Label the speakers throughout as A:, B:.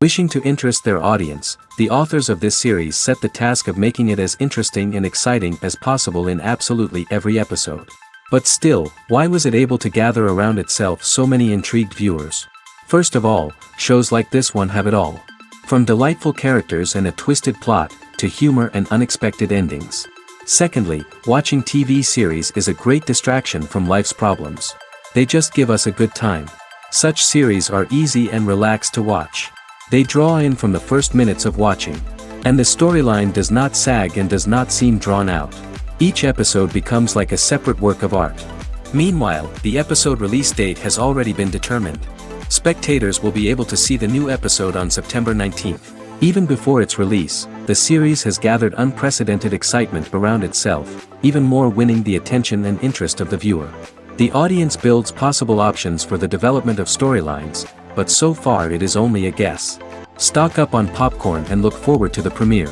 A: Wishing to interest their audience, the authors of this series set the task of making it as interesting and exciting as possible in absolutely every episode. But still, why was it able to gather around itself so many intrigued viewers? First of all, shows like this one have it all. From delightful characters and a twisted plot, to humor and unexpected endings. Secondly, watching TV series is a great distraction from life's problems. They just give us a good time. Such series are easy and relaxed to watch. They draw in from the first minutes of watching. And the storyline does not sag and does not seem drawn out. Each episode becomes like a separate work of art. Meanwhile, the episode release date has already been determined. Spectators will be able to see the new episode on September 19th. Even before its release, the series has gathered unprecedented excitement around itself, even more winning the attention and interest of the viewer. The audience builds possible options for the development of storylines, but so far it is only a guess. Stock up on popcorn and look forward to the premiere.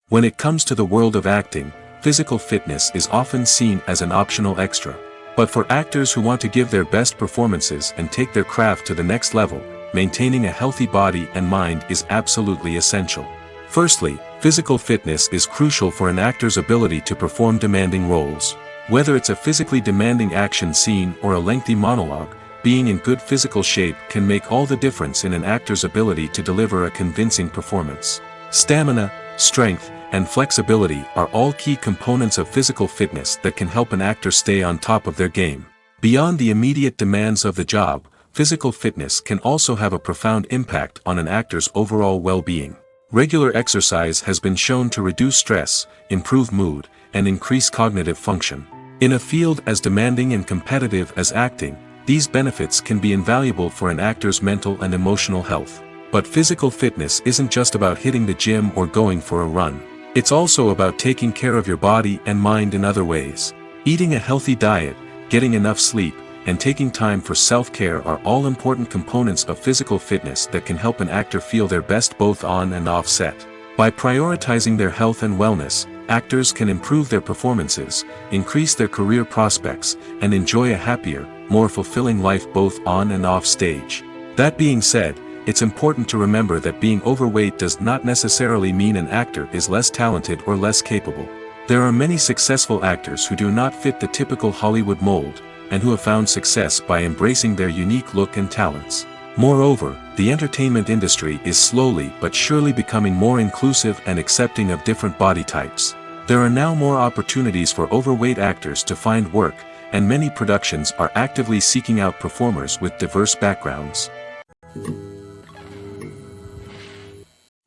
A: When it comes to the world of acting, physical fitness is often seen as an optional extra. But for actors who want to give their best performances and take their craft to the next level, maintaining a healthy body and mind is absolutely essential. Firstly, physical fitness is crucial for an actor's ability to perform demanding roles. Whether it's a physically demanding action scene or a lengthy monologue, being in good physical shape can make all the difference in an actor's ability to deliver a convincing performance. Stamina, strength, and flexibility are all key components of physical fitness that can help an actor stay on top of their game. Beyond the immediate demands of the job, physical fitness can also have a profound impact on an actor's overall well-being. Regular exercise has been shown to reduce stress, improve mood, and increase cognitive function. In a field as demanding and competitive as acting, these benefits can be invaluable for an actor's mental and emotional health. But physical fitness isn't just about hitting the gym or going for a run. It's also about taking care of your body and mind in other ways. Eating a healthy diet, getting enough sleep, and taking time for self-care are all important components of physical fitness that can help an actor feel their best both on and off set. By prioritizing their health and wellness, actors can improve their performances, increase their career prospects, and enjoy a happier, more fulfilling life both on and off stage. That being said, it's important to remember that being overweight does not necessarily mean an actor is less talented or less capable. There are many successful actors who do not fit the typical Hollywood mold, and who have found success by embracing their unique look and talents. Moreover, the entertainment industry is slowly but surely becoming more inclusive and accepting of different body types. There are now more opportunities for overweight actors to find work, and many productions are actively seeking out performers with diverse backgrounds.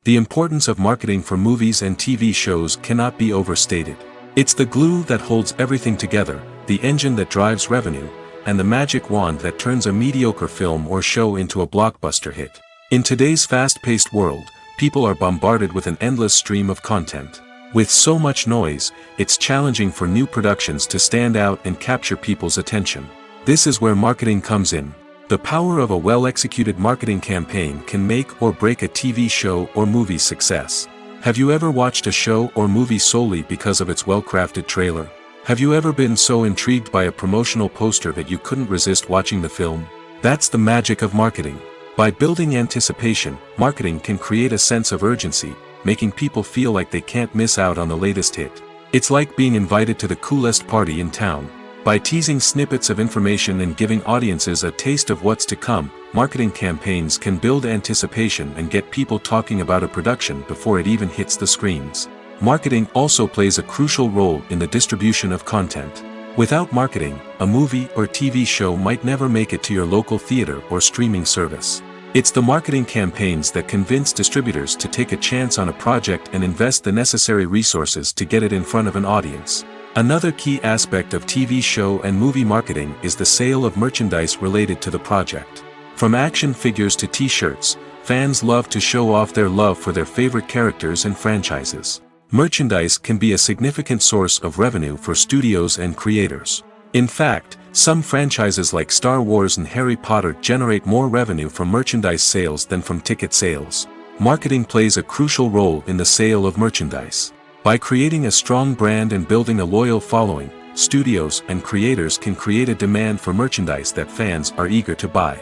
A: The importance of marketing for movies and TV shows cannot be overstated. It's the glue that holds everything together, the engine that drives revenue, and the magic wand that turns a mediocre film or show into a blockbuster hit. In today's fast-paced world, people are bombarded with an endless stream of content. With so much noise, it's challenging for new productions to stand out and capture people's attention. This is where marketing comes in. The power of a well-executed marketing campaign can make or break a TV show or movie's success. Have you ever watched a show or movie solely because of its well-crafted trailer? Have you ever been so intrigued by a promotional poster that you couldn't resist watching the film? That's the magic of marketing. By building anticipation, marketing can create a sense of urgency, making people feel like they can't miss out on the latest hit. It's like being invited to the coolest party in town. By teasing snippets of information and giving audiences a taste of what's to come, marketing campaigns can build anticipation and get people talking about a production before it even hits the screens. Marketing also plays a crucial role in the distribution of content. Without marketing, a movie or TV show might never make it to your local theater or streaming service. It's the marketing campaigns that convince distributors to take a chance on a project and invest the necessary resources to get it in front of an audience. Another key aspect of TV show and movie marketing is the sale of merchandise related to the project. From action figures to t-shirts, fans love to show off their love for their favorite characters and franchises. Merchandise can be a significant source of revenue for studios and creators. In fact, some franchises like Star Wars and Harry Potter generate more revenue from merchandise sales than from ticket sales. Marketing plays a crucial role in the sale of merchandise. By creating a strong brand and building a loyal following, studios and creators can create a demand for merchandise that fans are eager to buy.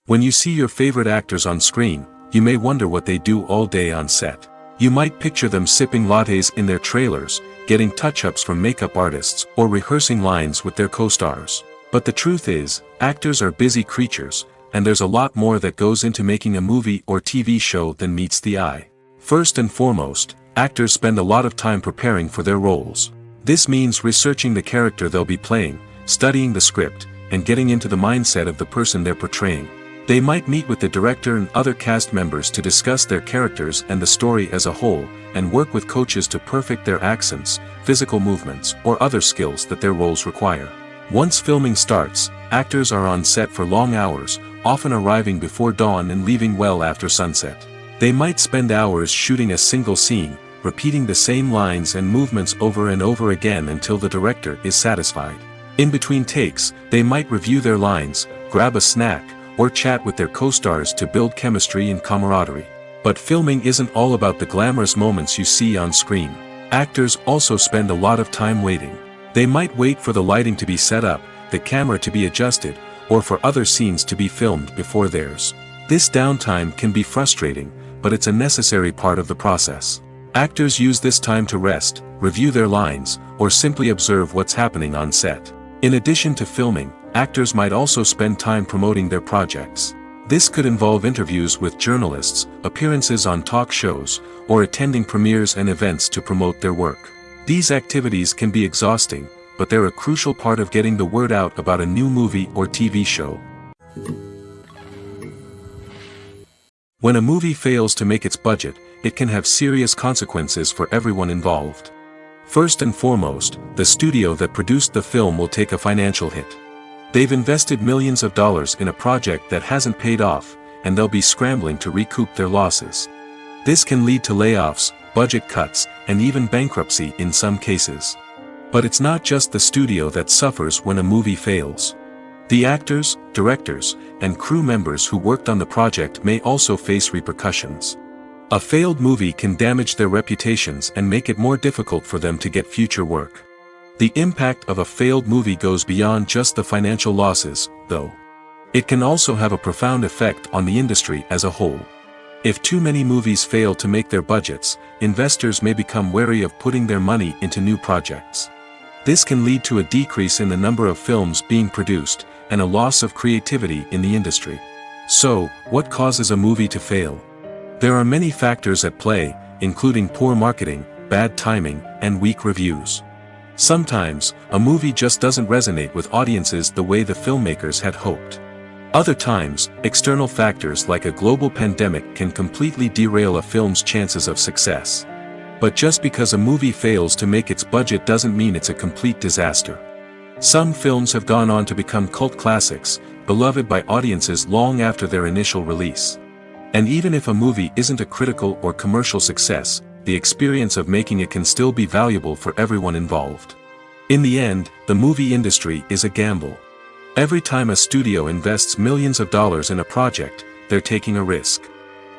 A: When you see your favorite actors on screen, you may wonder what they do all day on set. You might picture them sipping lattes in their trailers, getting touch-ups from makeup artists, or rehearsing lines with their co-stars. But the truth is, actors are busy creatures, and there's a lot more that goes into making a movie or TV show than meets the eye. First and foremost, actors spend a lot of time preparing for their roles. This means researching the character they'll be playing, studying the script, and getting into the mindset of the person they're portraying. They might meet with the director and other cast members to discuss their characters and the story as a whole, and work with coaches to perfect their accents, physical movements, or other skills that their roles require. Once filming starts, actors are on set for long hours, often arriving before dawn and leaving well after sunset. They might spend hours shooting a single scene, repeating the same lines and movements over and over again until the director is satisfied. In between takes, they might review their lines, grab a snack, or chat with their co-stars to build chemistry and camaraderie. But filming isn't all about the glamorous moments you see on screen. Actors also spend a lot of time waiting. They might wait for the lighting to be set up, the camera to be adjusted, or for other scenes to be filmed before theirs. This downtime can be frustrating, but it's a necessary part of the process. Actors use this time to rest, review their lines, or simply observe what's happening on set. In addition to filming, actors might also spend time promoting their projects. This could involve interviews with journalists, appearances on talk shows, or attending premieres and events to promote their work. These activities can be exhausting, but they're a crucial part of getting the word out about a new movie or TV show. When a movie fails to make its budget, it can have serious consequences for everyone involved. First and foremost, the studio that produced the film will take a financial hit. They've invested millions of dollars in a project that hasn't paid off, and they'll be scrambling to recoup their losses. This can lead to layoffs, budget cuts, and even bankruptcy in some cases. But it's not just the studio that suffers when a movie fails. The actors, directors, and crew members who worked on the project may also face repercussions. A failed movie can damage their reputations and make it more difficult for them to get future work. The impact of a failed movie goes beyond just the financial losses, though. It can also have a profound effect on the industry as a whole. If too many movies fail to make their budgets, investors may become wary of putting their money into new projects. This can lead to a decrease in the number of films being produced, and a loss of creativity in the industry. So, what causes a movie to fail? There are many factors at play, including poor marketing, bad timing, and weak reviews. Sometimes, a movie just doesn't resonate with audiences the way the filmmakers had hoped. Other times, external factors like a global pandemic can completely derail a film's chances of success. But just because a movie fails to make its budget doesn't mean it's a complete disaster. Some films have gone on to become cult classics, beloved by audiences long after their initial release. And even if a movie isn't a critical or commercial success, the experience of making it can still be valuable for everyone involved. In the end, the movie industry is a gamble. Every time a studio invests millions of dollars in a project, they're taking a risk.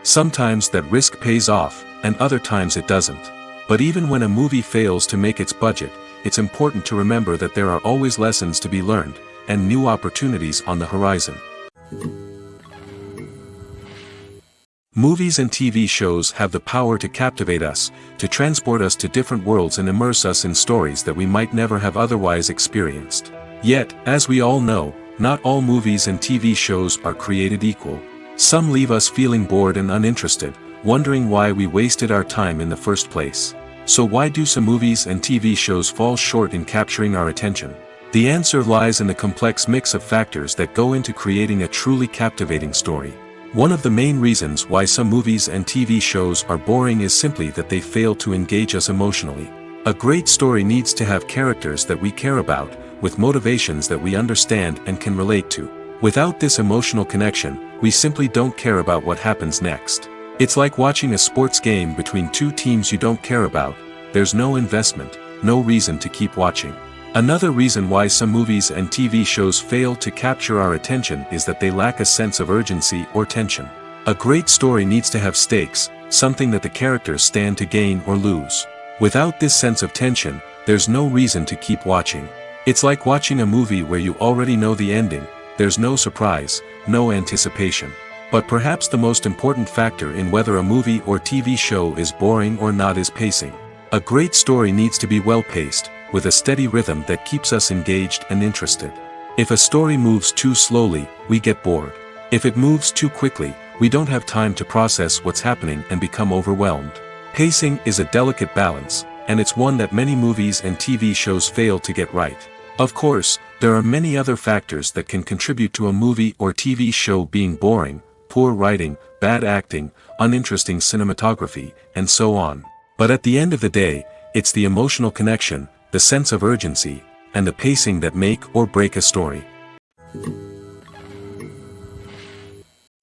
A: Sometimes that risk pays off, and other times it doesn't. But even when a movie fails to make its budget, it's important to remember that there are always lessons to be learned, and new opportunities on the horizon. Movies and TV shows have the power to captivate us, to transport us to different worlds and immerse us in stories that we might never have otherwise experienced. Yet, as we all know, not all movies and TV shows are created equal. Some leave us feeling bored and uninterested, wondering why we wasted our time in the first place. So why do some movies and TV shows fall short in capturing our attention? The answer lies in the complex mix of factors that go into creating a truly captivating story. One of the main reasons why some movies and TV shows are boring is simply that they fail to engage us emotionally. A great story needs to have characters that we care about, with motivations that we understand and can relate to. Without this emotional connection, we simply don't care about what happens next. It's like watching a sports game between two teams you don't care about. There's no investment, no reason to keep watching. Another reason why some movies and TV shows fail to capture our attention is that they lack a sense of urgency or tension. A great story needs to have stakes, something that the characters stand to gain or lose. Without this sense of tension, there's no reason to keep watching. It's like watching a movie where you already know the ending, there's no surprise, no anticipation. But perhaps the most important factor in whether a movie or TV show is boring or not is pacing. A great story needs to be well-paced, with a steady rhythm that keeps us engaged and interested. If a story moves too slowly, we get bored. If it moves too quickly, we don't have time to process what's happening and become overwhelmed. Pacing is a delicate balance, and it's one that many movies and TV shows fail to get right. Of course, there are many other factors that can contribute to a movie or TV show being boring: poor writing, bad acting, uninteresting cinematography, and so on. But at the end of the day, it's the emotional connection, the sense of urgency, and the pacing that make or break a story.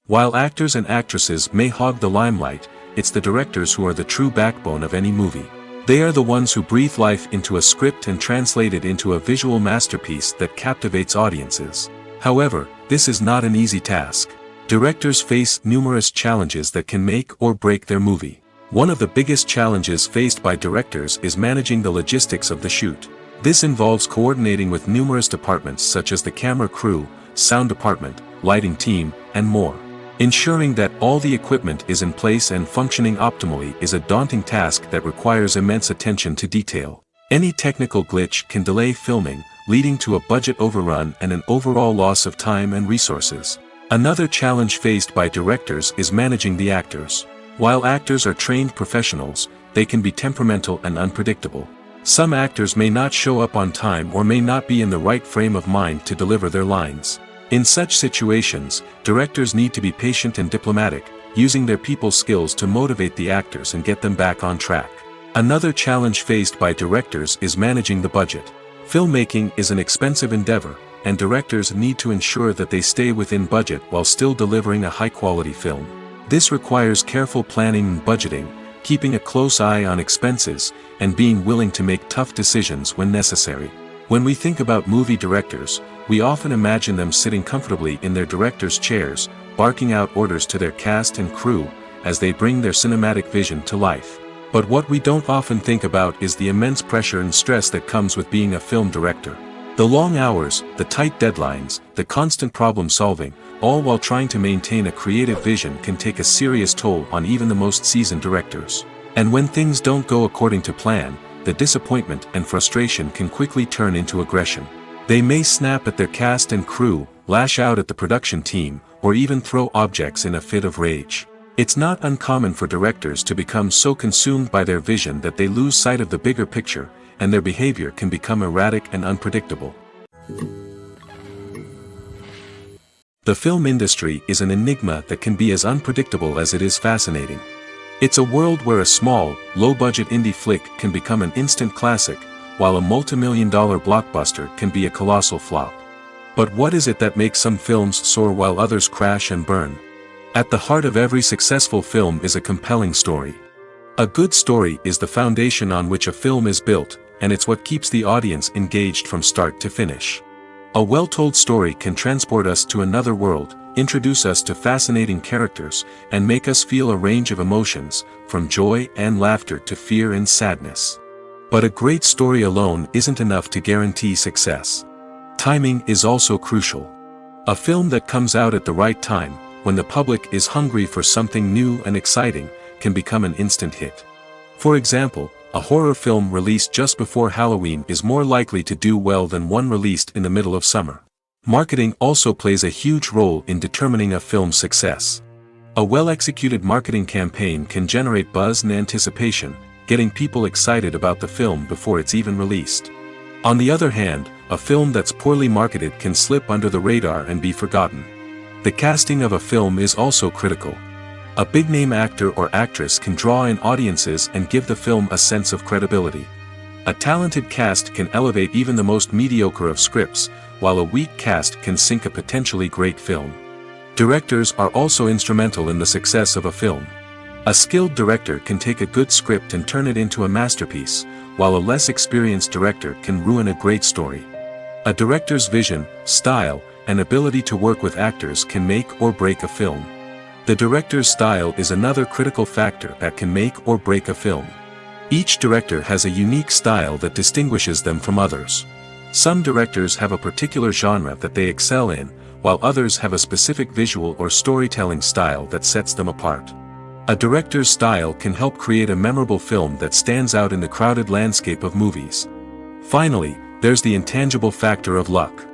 A: While actors and actresses may hog the limelight, it's the directors who are the true backbone of any movie. They are the ones who breathe life into a script and translate it into a visual masterpiece that captivates audiences. However, this is not an easy task. Directors face numerous challenges that can make or break their movie. One of the biggest challenges faced by directors is managing the logistics of the shoot. This involves coordinating with numerous departments such as the camera crew, sound department, lighting team, and more. Ensuring that all the equipment is in place and functioning optimally is a daunting task that requires immense attention to detail. Any technical glitch can delay filming, leading to a budget overrun and an overall loss of time and resources. Another challenge faced by directors is managing the actors. While actors are trained professionals, they can be temperamental and unpredictable. Some actors may not show up on time or may not be in the right frame of mind to deliver their lines. In such situations, directors need to be patient and diplomatic, using their people skills to motivate the actors and get them back on track. Another challenge faced by directors is managing the budget. Filmmaking is an expensive endeavor, and directors need to ensure that they stay within budget while still delivering a high-quality film. This requires careful planning and budgeting, keeping a close eye on expenses, and being willing to make tough decisions when necessary. When we think about movie directors, we often imagine them sitting comfortably in their director's chairs, barking out orders to their cast and crew, as they bring their cinematic vision to life. But what we don't often think about is the immense pressure and stress that comes with being a film director. The long hours, the tight deadlines, the constant problem-solving, all while trying to maintain a creative vision can take a serious toll on even the most seasoned directors. And when things don't go according to plan, the disappointment and frustration can quickly turn into aggression. They may snap at their cast and crew, lash out at the production team, or even throw objects in a fit of rage. It's not uncommon for directors to become so consumed by their vision that they lose sight of the bigger picture, and their behavior can become erratic and unpredictable. The film industry is an enigma that can be as unpredictable as it is fascinating. It's a world where a small, low-budget indie flick can become an instant classic, while a multi-million-dollar blockbuster can be a colossal flop. But what is it that makes some films soar while others crash and burn? At the heart of every successful film is a compelling story. A good story is the foundation on which a film is built, and it's what keeps the audience engaged from start to finish. A well-told story can transport us to another world, introduce us to fascinating characters, and make us feel a range of emotions, from joy and laughter to fear and sadness. But a great story alone isn't enough to guarantee success. Timing is also crucial. A film that comes out at the right time, when the public is hungry for something new and exciting, can become an instant hit. For example, a horror film released just before Halloween is more likely to do well than one released in the middle of summer. Marketing also plays a huge role in determining a film's success. A well-executed marketing campaign can generate buzz and anticipation, getting people excited about the film before it's even released. On the other hand, a film that's poorly marketed can slip under the radar and be forgotten. The casting of a film is also critical. A big-name actor or actress can draw in audiences and give the film a sense of credibility. A talented cast can elevate even the most mediocre of scripts, while a weak cast can sink a potentially great film. Directors are also instrumental in the success of a film. A skilled director can take a good script and turn it into a masterpiece, while a less experienced director can ruin a great story. A director's vision, style, and ability to work with actors can make or break a film. The director's style is another critical factor that can make or break a film. Each director has a unique style that distinguishes them from others. Some directors have a particular genre that they excel in, while others have a specific visual or storytelling style that sets them apart. A director's style can help create a memorable film that stands out in the crowded landscape of movies. Finally, there's the intangible factor of luck.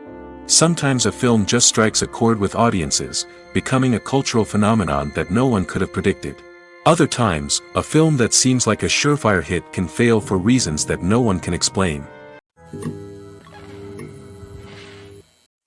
A: Sometimes a film just strikes a chord with audiences, becoming a cultural phenomenon that no one could have predicted. Other times, a film that seems like a surefire hit can fail for reasons that no one can explain.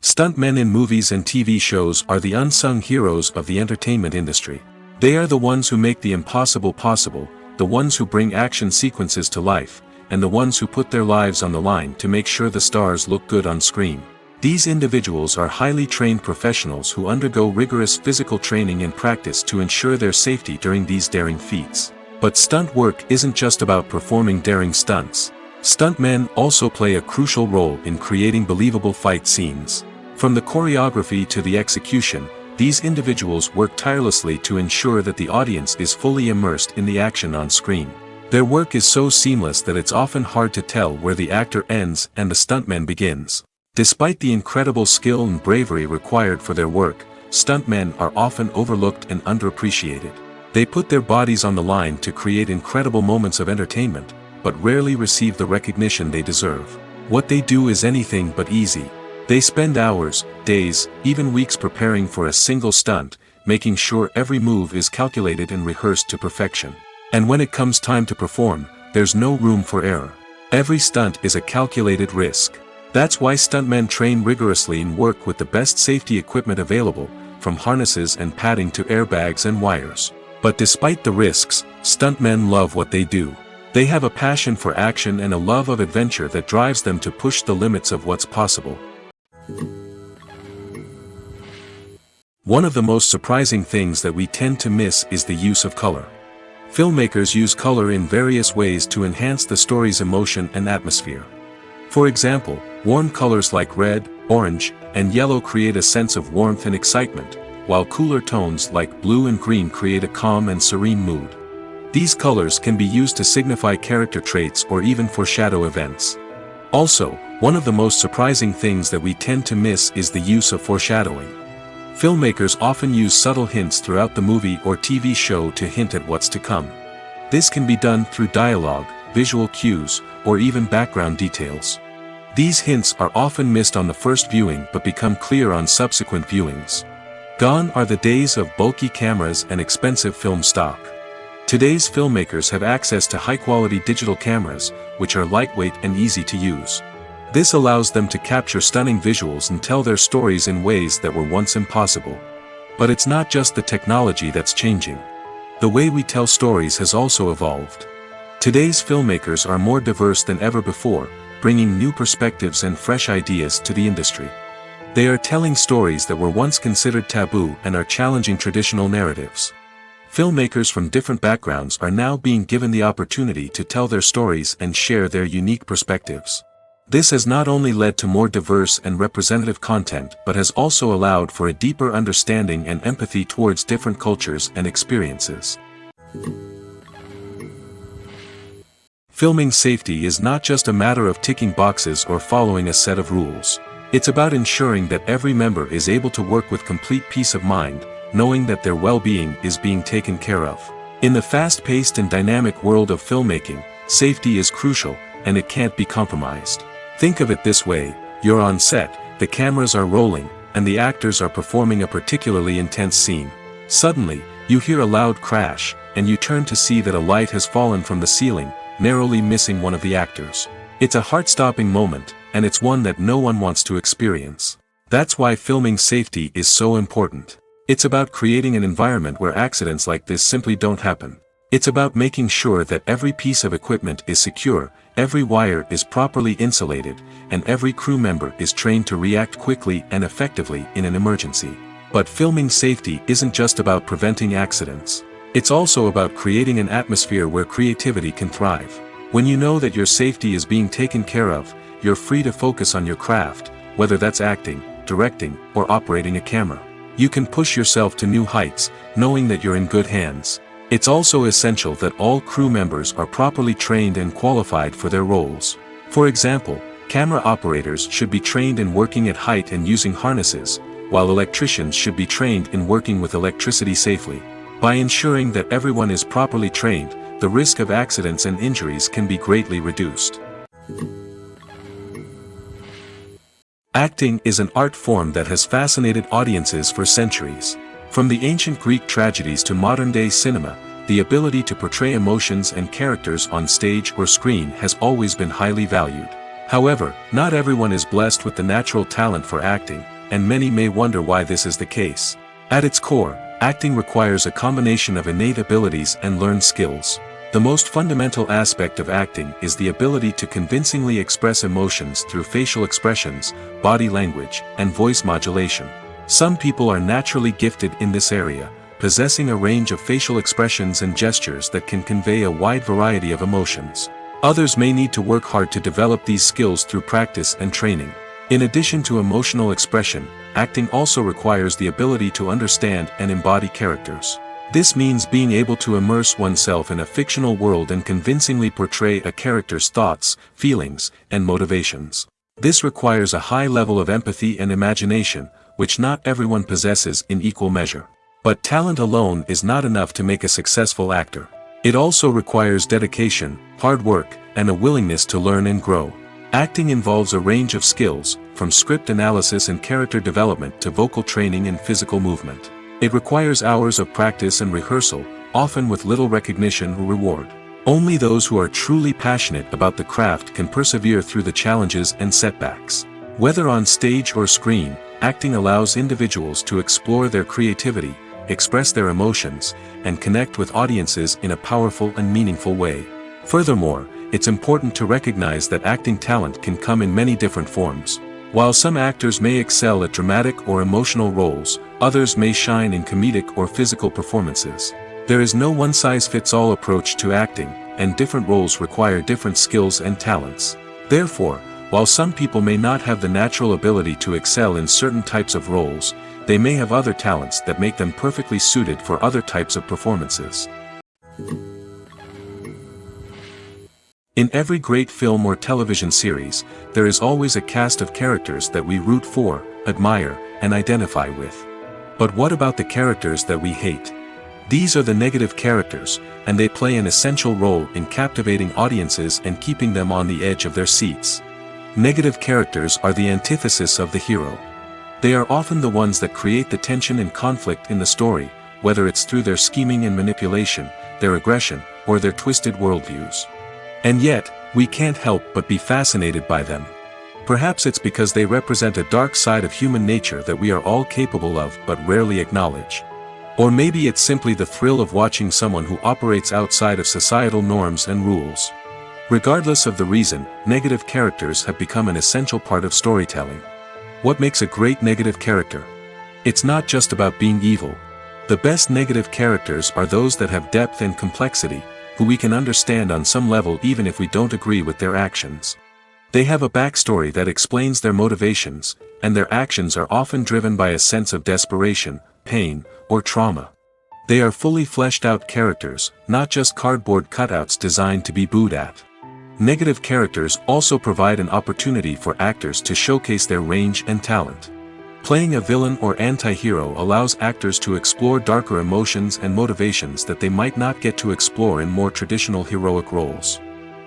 A: Stuntmen in movies and TV shows are the unsung heroes of the entertainment industry. They are the ones who make the impossible possible, the ones who bring action sequences to life, and the ones who put their lives on the line to make sure the stars look good on screen. These individuals are highly trained professionals who undergo rigorous physical training and practice to ensure their safety during these daring feats. But stunt work isn't just about performing daring stunts. Stuntmen also play a crucial role in creating believable fight scenes. From the choreography to the execution, these individuals work tirelessly to ensure that the audience is fully immersed in the action on screen. Their work is so seamless that it's often hard to tell where the actor ends and the stuntman begins. Despite the incredible skill and bravery required for their work, stuntmen are often overlooked and underappreciated. They put their bodies on the line to create incredible moments of entertainment, but rarely receive the recognition they deserve. What they do is anything but easy. They spend hours, days, even weeks preparing for a single stunt, making sure every move is calculated and rehearsed to perfection. And when it comes time to perform, there's no room for error. Every stunt is a calculated risk. That's why stuntmen train rigorously and work with the best safety equipment available, from harnesses and padding to airbags and wires. But despite the risks, stuntmen love what they do. They have a passion for action and a love of adventure that drives them to push the limits of what's possible. One of the most surprising things that we tend to miss is the use of color. Filmmakers use color in various ways to enhance the story's emotion and atmosphere. For example, warm colors like red, orange, and yellow create a sense of warmth and excitement, while cooler tones like blue and green create a calm and serene mood. These colors can be used to signify character traits or even foreshadow events. Also, one of the most surprising things that we tend to miss is the use of foreshadowing. Filmmakers often use subtle hints throughout the movie or TV show to hint at what's to come. This can be done through dialogue, visual cues, or even background details. These hints are often missed on the first viewing but become clear on subsequent viewings. Gone are the days of bulky cameras and expensive film stock. Today's filmmakers have access to high-quality digital cameras, which are lightweight and easy to use. This allows them to capture stunning visuals and tell their stories in ways that were once impossible. But it's not just the technology that's changing. The way we tell stories has also evolved. Today's filmmakers are more diverse than ever before, bringing new perspectives and fresh ideas to the industry. They are telling stories that were once considered taboo and are challenging traditional narratives. Filmmakers from different backgrounds are now being given the opportunity to tell their stories and share their unique perspectives. This has not only led to more diverse and representative content but has also allowed for a deeper understanding and empathy towards different cultures and experiences. Filming safety is not just a matter of ticking boxes or following a set of rules. It's about ensuring that every member is able to work with complete peace of mind, knowing that their well-being is being taken care of. In the fast-paced and dynamic world of filmmaking, safety is crucial, and it can't be compromised. Think of it this way: you're on set, the cameras are rolling, and the actors are performing a particularly intense scene. Suddenly, you hear a loud crash, and you turn to see that a light has fallen from the ceiling, narrowly missing one of the actors. It's a heart-stopping moment, and it's one that no one wants to experience. That's why filming safety is so important. It's about creating an environment where accidents like this simply don't happen. It's about making sure that every piece of equipment is secure, every wire is properly insulated, and every crew member is trained to react quickly and effectively in an emergency. But filming safety isn't just about preventing accidents. It's also about creating an atmosphere where creativity can thrive. When you know that your safety is being taken care of, you're free to focus on your craft, whether that's acting, directing, or operating a camera. You can push yourself to new heights, knowing that you're in good hands. It's also essential that all crew members are properly trained and qualified for their roles. For example, camera operators should be trained in working at height and using harnesses, while electricians should be trained in working with electricity safely. By ensuring that everyone is properly trained, the risk of accidents and injuries can be greatly reduced. Acting is an art form that has fascinated audiences for centuries. From the ancient Greek tragedies to modern-day cinema, the ability to portray emotions and characters on stage or screen has always been highly valued. However, not everyone is blessed with the natural talent for acting, and many may wonder why this is the case. At its core, acting requires a combination of innate abilities and learned skills. The most fundamental aspect of acting is the ability to convincingly express emotions through facial expressions, body language, and voice modulation. Some people are naturally gifted in this area, possessing a range of facial expressions and gestures that can convey a wide variety of emotions. Others may need to work hard to develop these skills through practice and training. In addition to emotional expression, acting also requires the ability to understand and embody characters. This means being able to immerse oneself in a fictional world and convincingly portray a character's thoughts, feelings, and motivations. This requires a high level of empathy and imagination, which not everyone possesses in equal measure. But talent alone is not enough to make a successful actor. It also requires dedication, hard work, and a willingness to learn and grow. Acting involves a range of skills, from script analysis and character development to vocal training and physical movement. It requires hours of practice and rehearsal, often with little recognition or reward. Only those who are truly passionate about the craft can persevere through the challenges and setbacks. Whether on stage or screen, acting allows individuals to explore their creativity, express their emotions, and connect with audiences in a powerful and meaningful way. Furthermore, it's important to recognize that acting talent can come in many different forms. While some actors may excel at dramatic or emotional roles, others may shine in comedic or physical performances. There is no one-size-fits-all approach to acting, and different roles require different skills and talents. Therefore, while some people may not have the natural ability to excel in certain types of roles, they may have other talents that make them perfectly suited for other types of performances. In every great film or television series, there is always a cast of characters that we root for, admire, and identify with. But what about the characters that we hate? These are the negative characters, and they play an essential role in captivating audiences and keeping them on the edge of their seats. Negative characters are the antithesis of the hero. They are often the ones that create the tension and conflict in the story, whether it's through their scheming and manipulation, their aggression, or their twisted worldviews. And yet, we can't help but be fascinated by them. Perhaps it's because they represent a dark side of human nature that we are all capable of but rarely acknowledge. Or maybe it's simply the thrill of watching someone who operates outside of societal norms and rules. Regardless of the reason, negative characters have become an essential part of storytelling. What makes a great negative character? It's not just about being evil. The best negative characters are those that have depth and complexity, who we can understand on some level even if we don't agree with their actions. They have a backstory that explains their motivations, and their actions are often driven by a sense of desperation, pain, or trauma. They are fully fleshed out characters, not just cardboard cutouts designed to be booed at. Negative characters also provide an opportunity for actors to showcase their range and talent. Playing a villain or anti-hero allows actors to explore darker emotions and motivations that they might not get to explore in more traditional heroic roles.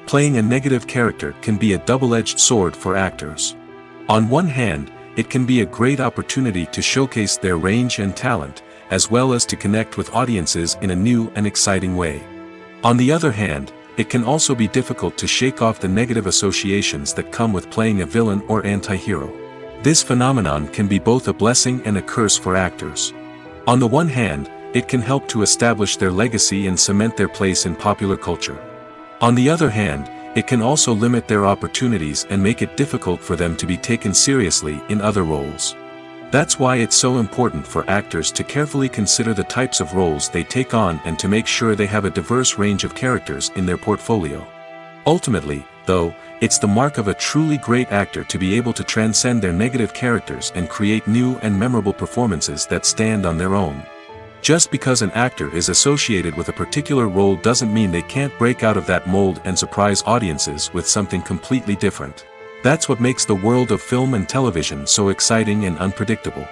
A: Playing a negative character can be a double-edged sword for actors. On one hand, it can be a great opportunity to showcase their range and talent, as well as to connect with audiences in a new and exciting way. On the other hand, it can also be difficult to shake off the negative associations that come with playing a villain or anti-hero. This phenomenon can be both a blessing and a curse for actors. On the one hand, it can help to establish their legacy and cement their place in popular culture. On the other hand, it can also limit their opportunities and make it difficult for them to be taken seriously in other roles. That's why it's so important for actors to carefully consider the types of roles they take on and to make sure they have a diverse range of characters in their portfolio. Ultimately, though, it's the mark of a truly great actor to be able to transcend their negative characters and create new and memorable performances that stand on their own. Just because an actor is associated with a particular role doesn't mean they can't break out of that mold and surprise audiences with something completely different. That's what makes the world of film and television so exciting and unpredictable.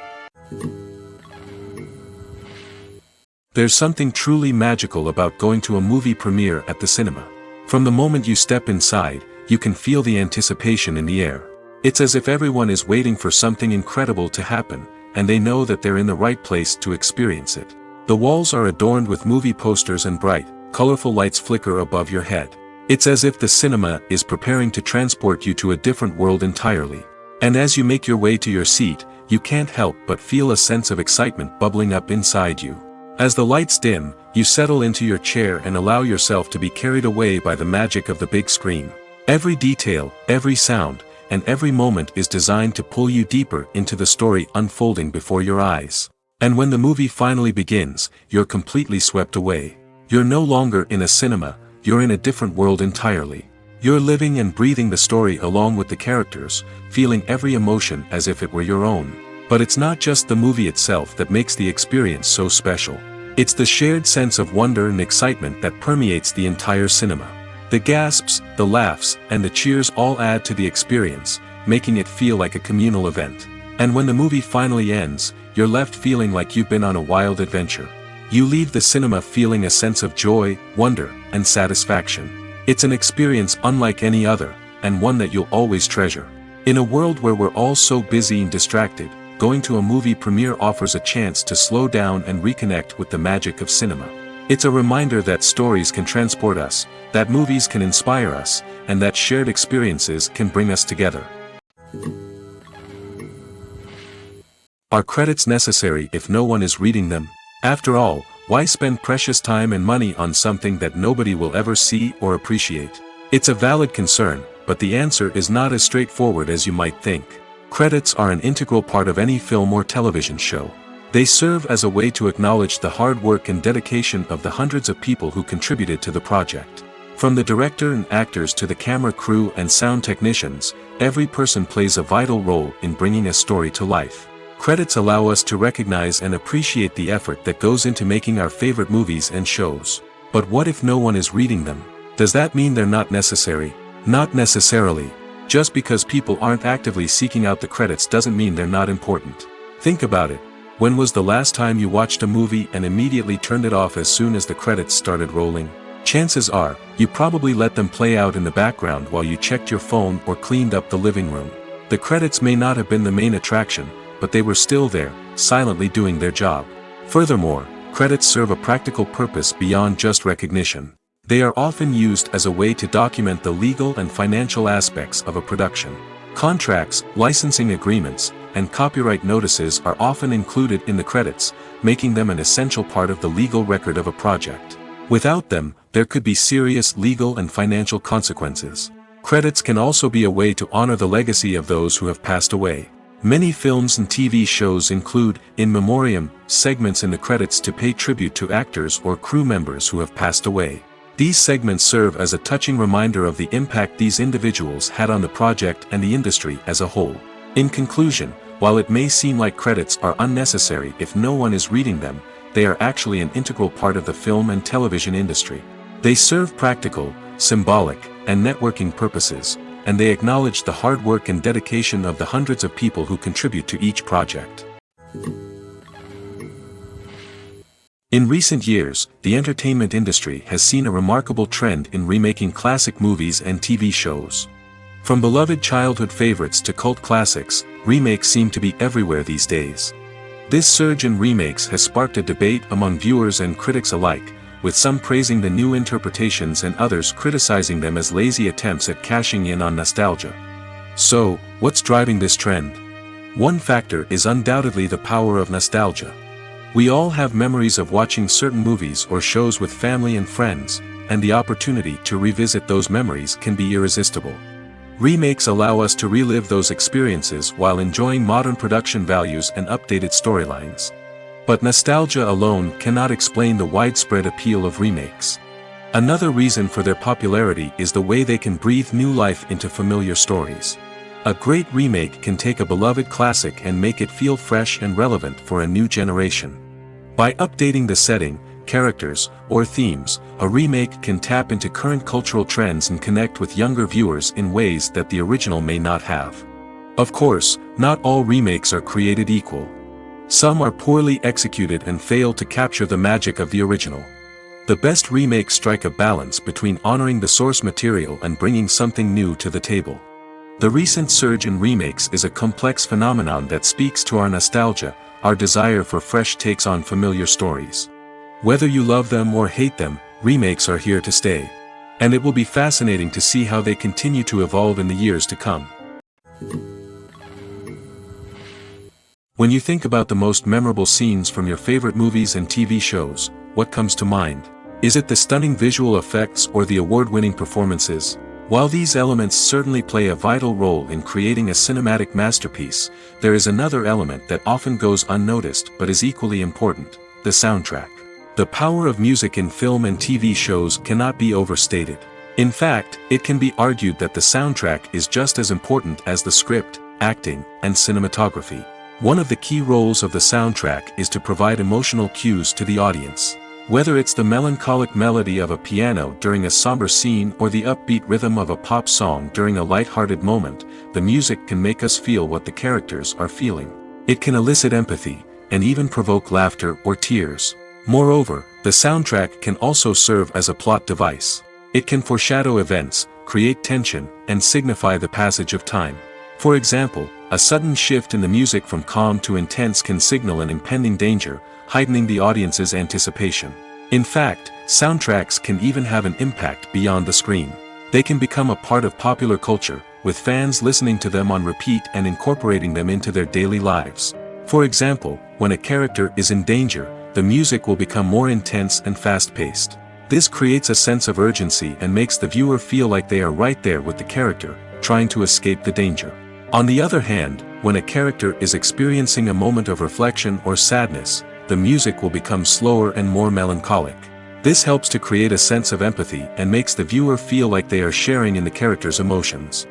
A: There's something truly magical about going to a movie premiere at the cinema. From the moment you step inside, you can feel the anticipation in the air. It's as if everyone is waiting for something incredible to happen, and they know that they're in the right place to experience it. The walls are adorned with movie posters and bright, colorful lights flicker above your head. It's as if the cinema is preparing to transport you to a different world entirely. And as you make your way to your seat, you can't help but feel a sense of excitement bubbling up inside you. As the lights dim, you settle into your chair and allow yourself to be carried away by the magic of the big screen. Every detail, every sound, and every moment is designed to pull you deeper into the story unfolding before your eyes. And when the movie finally begins, you're completely swept away. You're no longer in a cinema, you're in a different world entirely. You're living and breathing the story along with the characters, feeling every emotion as if it were your own. But it's not just the movie itself that makes the experience so special. It's the shared sense of wonder and excitement that permeates the entire cinema. The gasps, the laughs, and the cheers all add to the experience, making it feel like a communal event. And when the movie finally ends, you're left feeling like you've been on a wild adventure. You leave the cinema feeling a sense of joy, wonder, and satisfaction. It's an experience unlike any other, and one that you'll always treasure. In a world where we're all so busy and distracted, going to a movie premiere offers a chance to slow down and reconnect with the magic of cinema. It's a reminder that stories can transport us, that movies can inspire us, and that shared experiences can bring us together. Are credits necessary if no one is reading them? After all, why spend precious time and money on something that nobody will ever see or appreciate? It's a valid concern, but the answer is not as straightforward as you might think. Credits are an integral part of any film or television show. They serve as a way to acknowledge the hard work and dedication of the hundreds of people who contributed to the project. From the director and actors to the camera crew and sound technicians, every person plays a vital role in bringing a story to life. Credits allow us to recognize and appreciate the effort that goes into making our favorite movies and shows. But what if no one is reading them? Does that mean they're not necessary? Not necessarily. Just because people aren't actively seeking out the credits doesn't mean they're not important. Think about it. When was the last time you watched a movie and immediately turned it off as soon as the credits started rolling? Chances are, you probably let them play out in the background while you checked your phone or cleaned up the living room. The credits may not have been the main attraction, but they were still there, silently doing their job. Furthermore, credits serve a practical purpose beyond just recognition. They are often used as a way to document the legal and financial aspects of a production. Contracts, licensing agreements, and copyright notices are often included in the credits, making them an essential part of the legal record of a project. Without them, there could be serious legal and financial consequences. Credits can also be a way to honor the legacy of those who have passed away. Many films and TV shows include, in memoriam, segments in the credits to pay tribute to actors or crew members who have passed away. These segments serve as a touching reminder of the impact these individuals had on the project and the industry as a whole. In conclusion, while it may seem like credits are unnecessary if no one is reading them, they are actually an integral part of the film and television industry. They serve practical, symbolic, and networking purposes, and they acknowledge the hard work and dedication of the hundreds of people who contribute to each project. In recent years, the entertainment industry has seen a remarkable trend in remaking classic movies and TV shows. From beloved childhood favorites to cult classics, remakes seem to be everywhere these days. This surge in remakes has sparked a debate among viewers and critics alike, with some praising the new interpretations and others criticizing them as lazy attempts at cashing in on nostalgia. So, what's driving this trend? One factor is undoubtedly the power of nostalgia. We all have memories of watching certain movies or shows with family and friends, and the opportunity to revisit those memories can be irresistible. Remakes allow us to relive those experiences while enjoying modern production values and updated storylines. But nostalgia alone cannot explain the widespread appeal of remakes. Another reason for their popularity is the way they can breathe new life into familiar stories. A great remake can take a beloved classic and make it feel fresh and relevant for a new generation. By updating the setting, characters, or themes, a remake can tap into current cultural trends and connect with younger viewers in ways that the original may not have. Of course, not all remakes are created equal. Some are poorly executed and fail to capture the magic of the original. The best remakes strike a balance between honoring the source material and bringing something new to the table. The recent surge in remakes is a complex phenomenon that speaks to our nostalgia, our desire for fresh takes on familiar stories. Whether you love them or hate them, remakes are here to stay. And it will be fascinating to see how they continue to evolve in the years to come. When you think about the most memorable scenes from your favorite movies and TV shows, what comes to mind? Is it the stunning visual effects or the award-winning performances? While these elements certainly play a vital role in creating a cinematic masterpiece, there is another element that often goes unnoticed but is equally important: the soundtrack. The power of music in film and TV shows cannot be overstated. In fact, it can be argued that the soundtrack is just as important as the script, acting, and cinematography. One of the key roles of the soundtrack is to provide emotional cues to the audience. Whether it's the melancholic melody of a piano during a somber scene or the upbeat rhythm of a pop song during a light-hearted moment, the music can make us feel what the characters are feeling. It can elicit empathy, and even provoke laughter or tears. Moreover, the soundtrack can also serve as a plot device. It can foreshadow events, create tension, and signify the passage of time. For example, a sudden shift in the music from calm to intense can signal an impending danger, heightening the audience's anticipation. In fact, soundtracks can even have an impact beyond the screen. They can become a part of popular culture, with fans listening to them on repeat and incorporating them into their daily lives. For example, when a character is in danger, the music will become more intense and fast-paced. This creates a sense of urgency and makes the viewer feel like they are right there with the character, trying to escape the danger. On the other hand, when a character is experiencing a moment of reflection or sadness, the music will become slower and more melancholic. This helps to create a sense of empathy and makes the viewer feel like they are sharing in the character's emotions.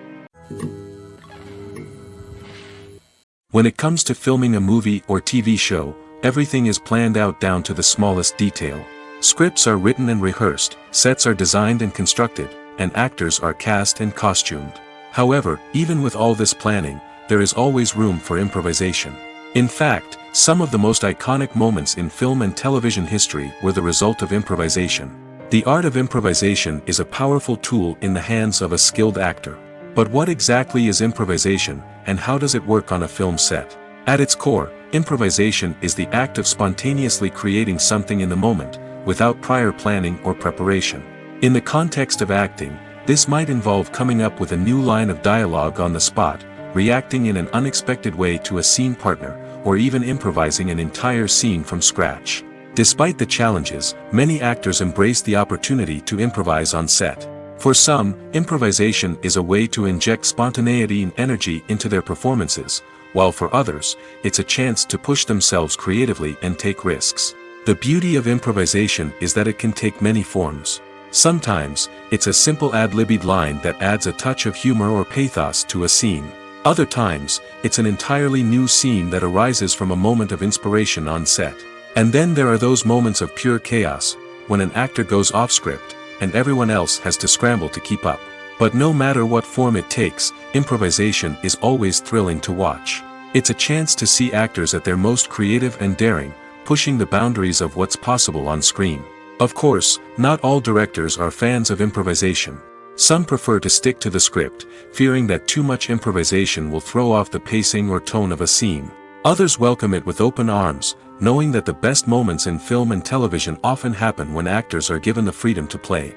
A: When it comes to filming a movie or TV show, everything is planned out down to the smallest detail. Scripts are written and rehearsed, sets are designed and constructed, and actors are cast and costumed. However, even with all this planning, there is always room for improvisation. In fact, some of the most iconic moments in film and television history were the result of improvisation. The art of improvisation is a powerful tool in the hands of a skilled actor. But what exactly is improvisation, and how does it work on a film set? At its core, improvisation is the act of spontaneously creating something in the moment, without prior planning or preparation. In the context of acting, this might involve coming up with a new line of dialogue on the spot, reacting in an unexpected way to a scene partner, or even improvising an entire scene from scratch. Despite the challenges, many actors embrace the opportunity to improvise on set. For some, improvisation is a way to inject spontaneity and energy into their performances, while for others, it's a chance to push themselves creatively and take risks. The beauty of improvisation is that it can take many forms. Sometimes, it's a simple ad-libbed line that adds a touch of humor or pathos to a scene. Other times, it's an entirely new scene that arises from a moment of inspiration on set. And then there are those moments of pure chaos, when an actor goes off script, and everyone else has to scramble to keep up. But no matter what form it takes, improvisation is always thrilling to watch. It's a chance to see actors at their most creative and daring, pushing the boundaries of what's possible on screen. Of course, not all directors are fans of improvisation. Some prefer to stick to the script, fearing that too much improvisation will throw off the pacing or tone of a scene. Others welcome it with open arms, knowing that the best moments in film and television often happen when actors are given the freedom to play.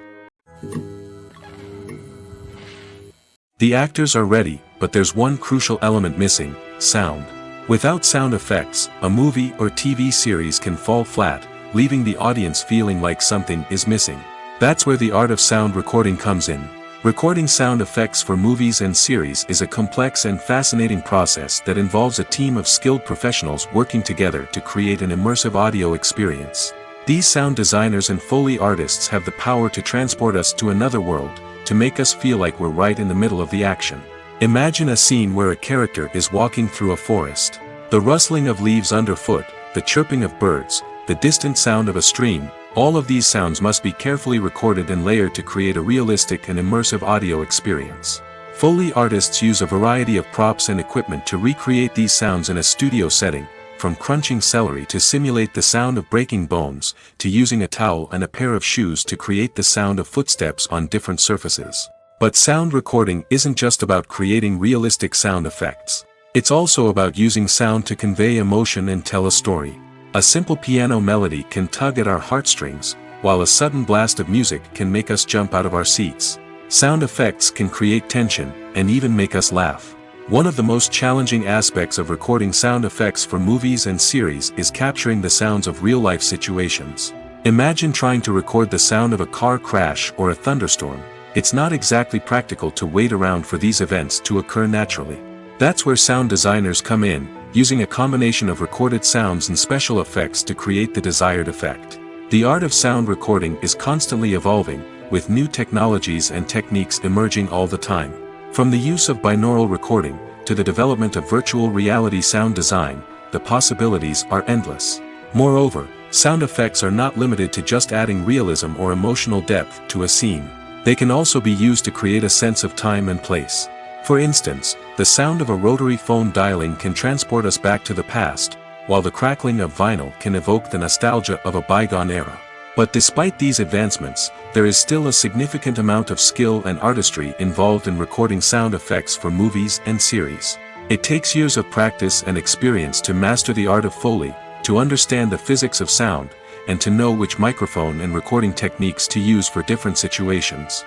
A: The actors are ready, but there's one crucial element missing: sound. Without sound effects, a movie or TV series can fall flat, leaving the audience feeling like something is missing. That's where the art of sound recording comes in. Recording sound effects for movies and series is a complex and fascinating process that involves a team of skilled professionals working together to create an immersive audio experience. These sound designers and Foley artists have the power to transport us to another world, to make us feel like we're right in the middle of the action. Imagine a scene where a character is walking through a forest. The rustling of leaves underfoot, the chirping of birds, the distant sound of a stream, all of these sounds must be carefully recorded and layered to create a realistic and immersive audio experience. Foley artists use a variety of props and equipment to recreate these sounds in a studio setting, from crunching celery to simulate the sound of breaking bones, to using a towel and a pair of shoes to create the sound of footsteps on different surfaces. But sound recording isn't just about creating realistic sound effects. It's also about using sound to convey emotion and tell a story. A simple piano melody can tug at our heartstrings, while a sudden blast of music can make us jump out of our seats. Sound effects can create tension, and even make us laugh. One of the most challenging aspects of recording sound effects for movies and series is capturing the sounds of real-life situations. Imagine trying to record the sound of a car crash or a thunderstorm. It's not exactly practical to wait around for these events to occur naturally. That's where sound designers come in, using a combination of recorded sounds and special effects to create the desired effect. The art of sound recording is constantly evolving, with new technologies and techniques emerging all the time. From the use of binaural recording, to the development of virtual reality sound design, the possibilities are endless. Moreover, sound effects are not limited to just adding realism or emotional depth to a scene. They can also be used to create a sense of time and place. For instance, the sound of a rotary phone dialing can transport us back to the past, while the crackling of vinyl can evoke the nostalgia of a bygone era. But despite these advancements, there is still a significant amount of skill and artistry involved in recording sound effects for movies and series. It takes years of practice and experience to master the art of Foley, to understand the physics of sound, and to know which microphone and recording techniques to use for different situations.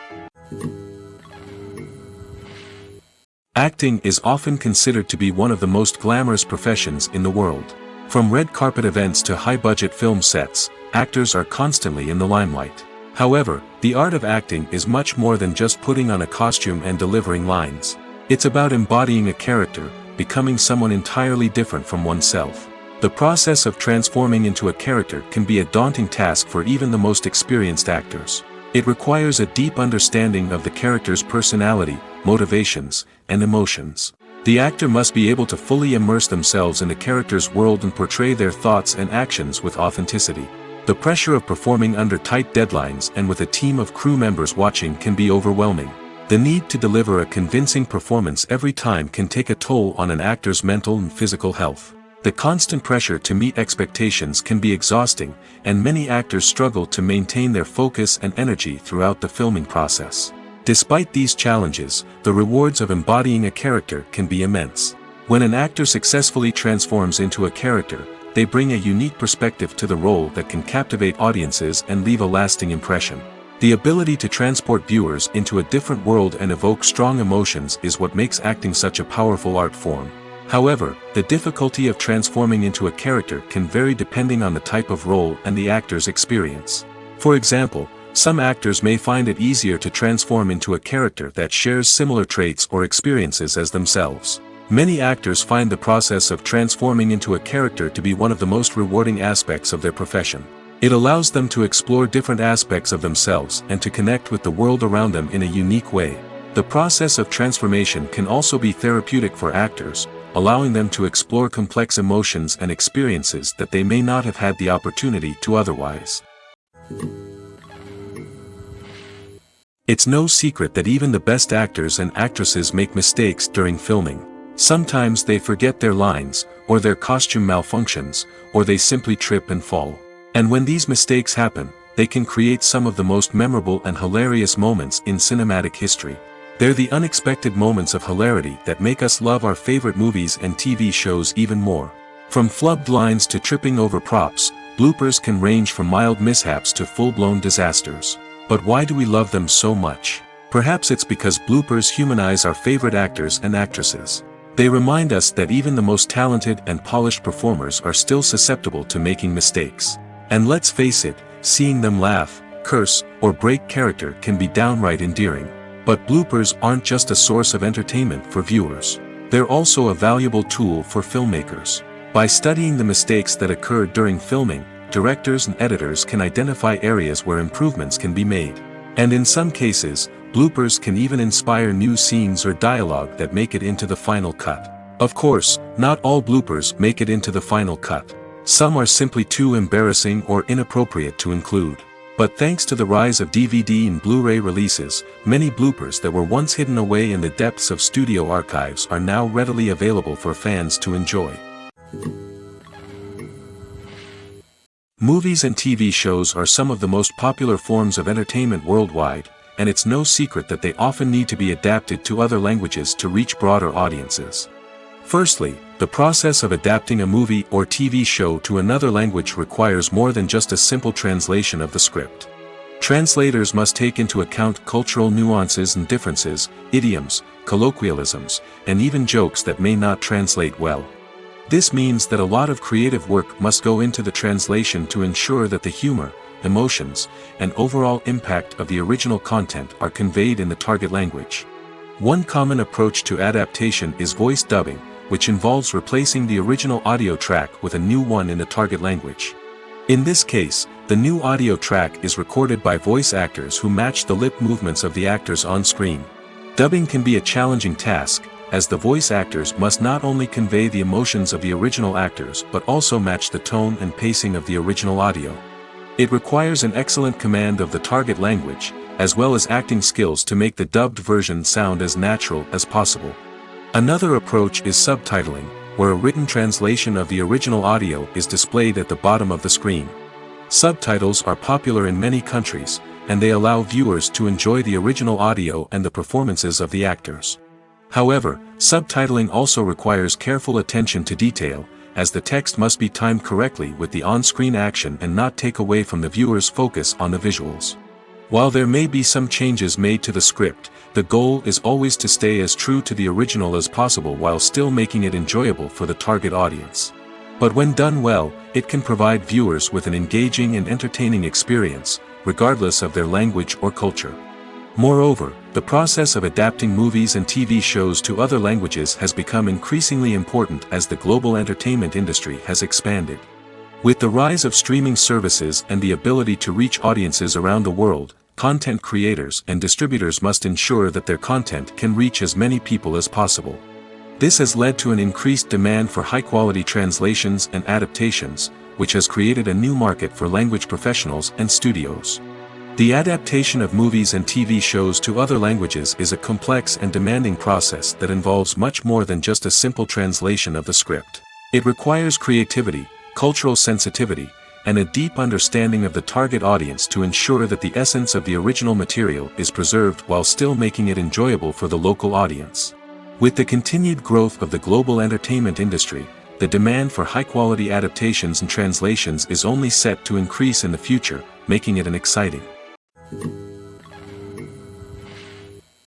A: Acting is often considered to be one of the most glamorous professions in the world. From red carpet events to high-budget film sets, actors are constantly in the limelight. However, the art of acting is much more than just putting on a costume and delivering lines. It's about embodying a character, becoming someone entirely different from oneself. The process of transforming into a character can be a daunting task for even the most experienced actors. It requires a deep understanding of the character's personality, motivations, and emotions. The actor must be able to fully immerse themselves in the character's world and portray their thoughts and actions with authenticity. The pressure of performing under tight deadlines and with a team of crew members watching can be overwhelming. The need to deliver a convincing performance every time can take a toll on an actor's mental and physical health. The constant pressure to meet expectations can be exhausting, and many actors struggle to maintain their focus and energy throughout the filming process. Despite these challenges, the rewards of embodying a character can be immense. When an actor successfully transforms into a character, they bring a unique perspective to the role that can captivate audiences and leave a lasting impression. The ability to transport viewers into a different world and evoke strong emotions is what makes acting such a powerful art form. However, the difficulty of transforming into a character can vary depending on the type of role and the actor's experience. For example, some actors may find it easier to transform into a character that shares similar traits or experiences as themselves. Many actors find the process of transforming into a character to be one of the most rewarding aspects of their profession. It allows them to explore different aspects of themselves and to connect with the world around them in a unique way. The process of transformation can also be therapeutic for actors, allowing them to explore complex emotions and experiences that they may not have had the opportunity to otherwise. It's no secret that even the best actors and actresses make mistakes during filming. Sometimes they forget their lines, or their costume malfunctions, or they simply trip and fall. And when these mistakes happen, they can create some of the most memorable and hilarious moments in cinematic history. They're the unexpected moments of hilarity that make us love our favorite movies and TV shows even more. From flubbed lines to tripping over props, bloopers can range from mild mishaps to full-blown disasters. But why do we love them so much? Perhaps it's because bloopers humanize our favorite actors and actresses. They remind us that even the most talented and polished performers are still susceptible to making mistakes. And let's face it, seeing them laugh, curse, or break character can be downright endearing. But bloopers aren't just a source of entertainment for viewers. They're also a valuable tool for filmmakers. By studying the mistakes that occurred during filming, directors and editors can identify areas where improvements can be made. And in some cases, bloopers can even inspire new scenes or dialogue that make it into the final cut. Of course, not all bloopers make it into the final cut. Some are simply too embarrassing or inappropriate to include. But thanks to the rise of DVD and Blu-ray releases, many bloopers that were once hidden away in the depths of studio archives are now readily available for fans to enjoy. Movies and TV shows are some of the most popular forms of entertainment worldwide, and it's no secret that they often need to be adapted to other languages to reach broader audiences. Firstly, the process of adapting a movie or TV show to another language requires more than just a simple translation of the script. Translators must take into account cultural nuances and differences, idioms, colloquialisms, and even jokes that may not translate well. This means that a lot of creative work must go into the translation to ensure that the humor, emotions, and overall impact of the original content are conveyed in the target language. One common approach to adaptation is voice dubbing, which involves replacing the original audio track with a new one in the target language. In this case, the new audio track is recorded by voice actors who match the lip movements of the actors on screen. Dubbing can be a challenging task, as the voice actors must not only convey the emotions of the original actors but also match the tone and pacing of the original audio. It requires an excellent command of the target language, as well as acting skills to make the dubbed version sound as natural as possible. Another approach is subtitling, where a written translation of the original audio is displayed at the bottom of the screen. Subtitles are popular in many countries, and they allow viewers to enjoy the original audio and the performances of the actors. However, subtitling also requires careful attention to detail, as the text must be timed correctly with the on-screen action and not take away from the viewer's focus on the visuals. While there may be some changes made to the script, the goal is always to stay as true to the original as possible while still making it enjoyable for the target audience. But when done well, it can provide viewers with an engaging and entertaining experience, regardless of their language or culture. Moreover, the process of adapting movies and TV shows to other languages has become increasingly important as the global entertainment industry has expanded. With the rise of streaming services and the ability to reach audiences around the world, content creators and distributors must ensure that their content can reach as many people as possible. This has led to an increased demand for high-quality translations and adaptations, which has created a new market for language professionals and studios. The adaptation of movies and TV shows to other languages is a complex and demanding process that involves much more than just a simple translation of the script. It requires creativity, cultural sensitivity, and a deep understanding of the target audience to ensure that the essence of the original material is preserved while still making it enjoyable for the local audience. With the continued growth of the global entertainment industry, the demand for high-quality adaptations and translations is only set to increase in the future, making it an exciting.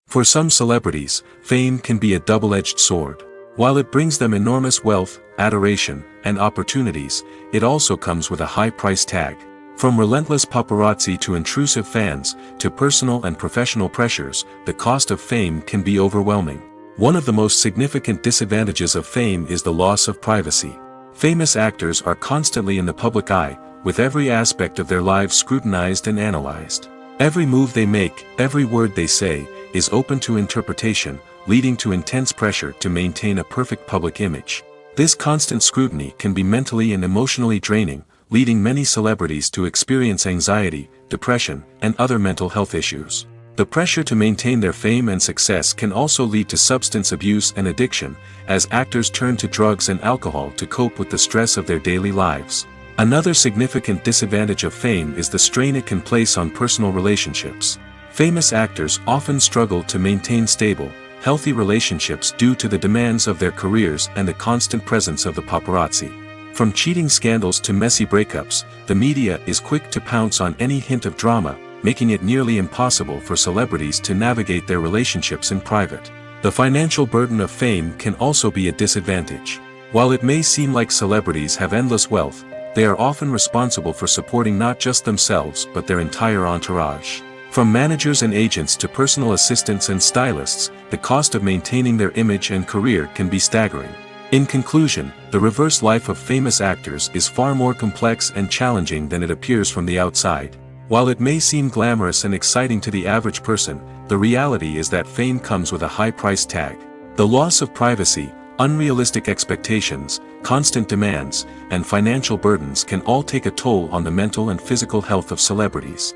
A: For some celebrities, fame can be a double-edged sword. While it brings them enormous wealth, adoration, and opportunities, it also comes with a high price tag. From relentless paparazzi to intrusive fans, to personal and professional pressures, the cost of fame can be overwhelming. One of the most significant disadvantages of fame is the loss of privacy. Famous actors are constantly in the public eye, with every aspect of their lives scrutinized and analyzed. Every move they make, every word they say, is open to interpretation, leading to intense pressure to maintain a perfect public image. This constant scrutiny can be mentally and emotionally draining, leading many celebrities to experience anxiety, depression, and other mental health issues. The pressure to maintain their fame and success can also lead to substance abuse and addiction, as actors turn to drugs and alcohol to cope with the stress of their daily lives. Another significant disadvantage of fame is the strain it can place on personal relationships. Famous actors often struggle to maintain stable, healthy relationships due to the demands of their careers and the constant presence of the paparazzi. From cheating scandals to messy breakups, the media is quick to pounce on any hint of drama, making it nearly impossible for celebrities to navigate their relationships in private. The financial burden of fame can also be a disadvantage. While it may seem like celebrities have endless wealth, they are often responsible for supporting not just themselves but their entire entourage. From managers and agents to personal assistants and stylists, the cost of maintaining their image and career can be staggering. In conclusion, the reverse life of famous actors is far more complex and challenging than it appears from the outside. While it may seem glamorous and exciting to the average person, the reality is that fame comes with a high price tag. The loss of privacy, unrealistic expectations, constant demands, and financial burdens can all take a toll on the mental and physical health of celebrities.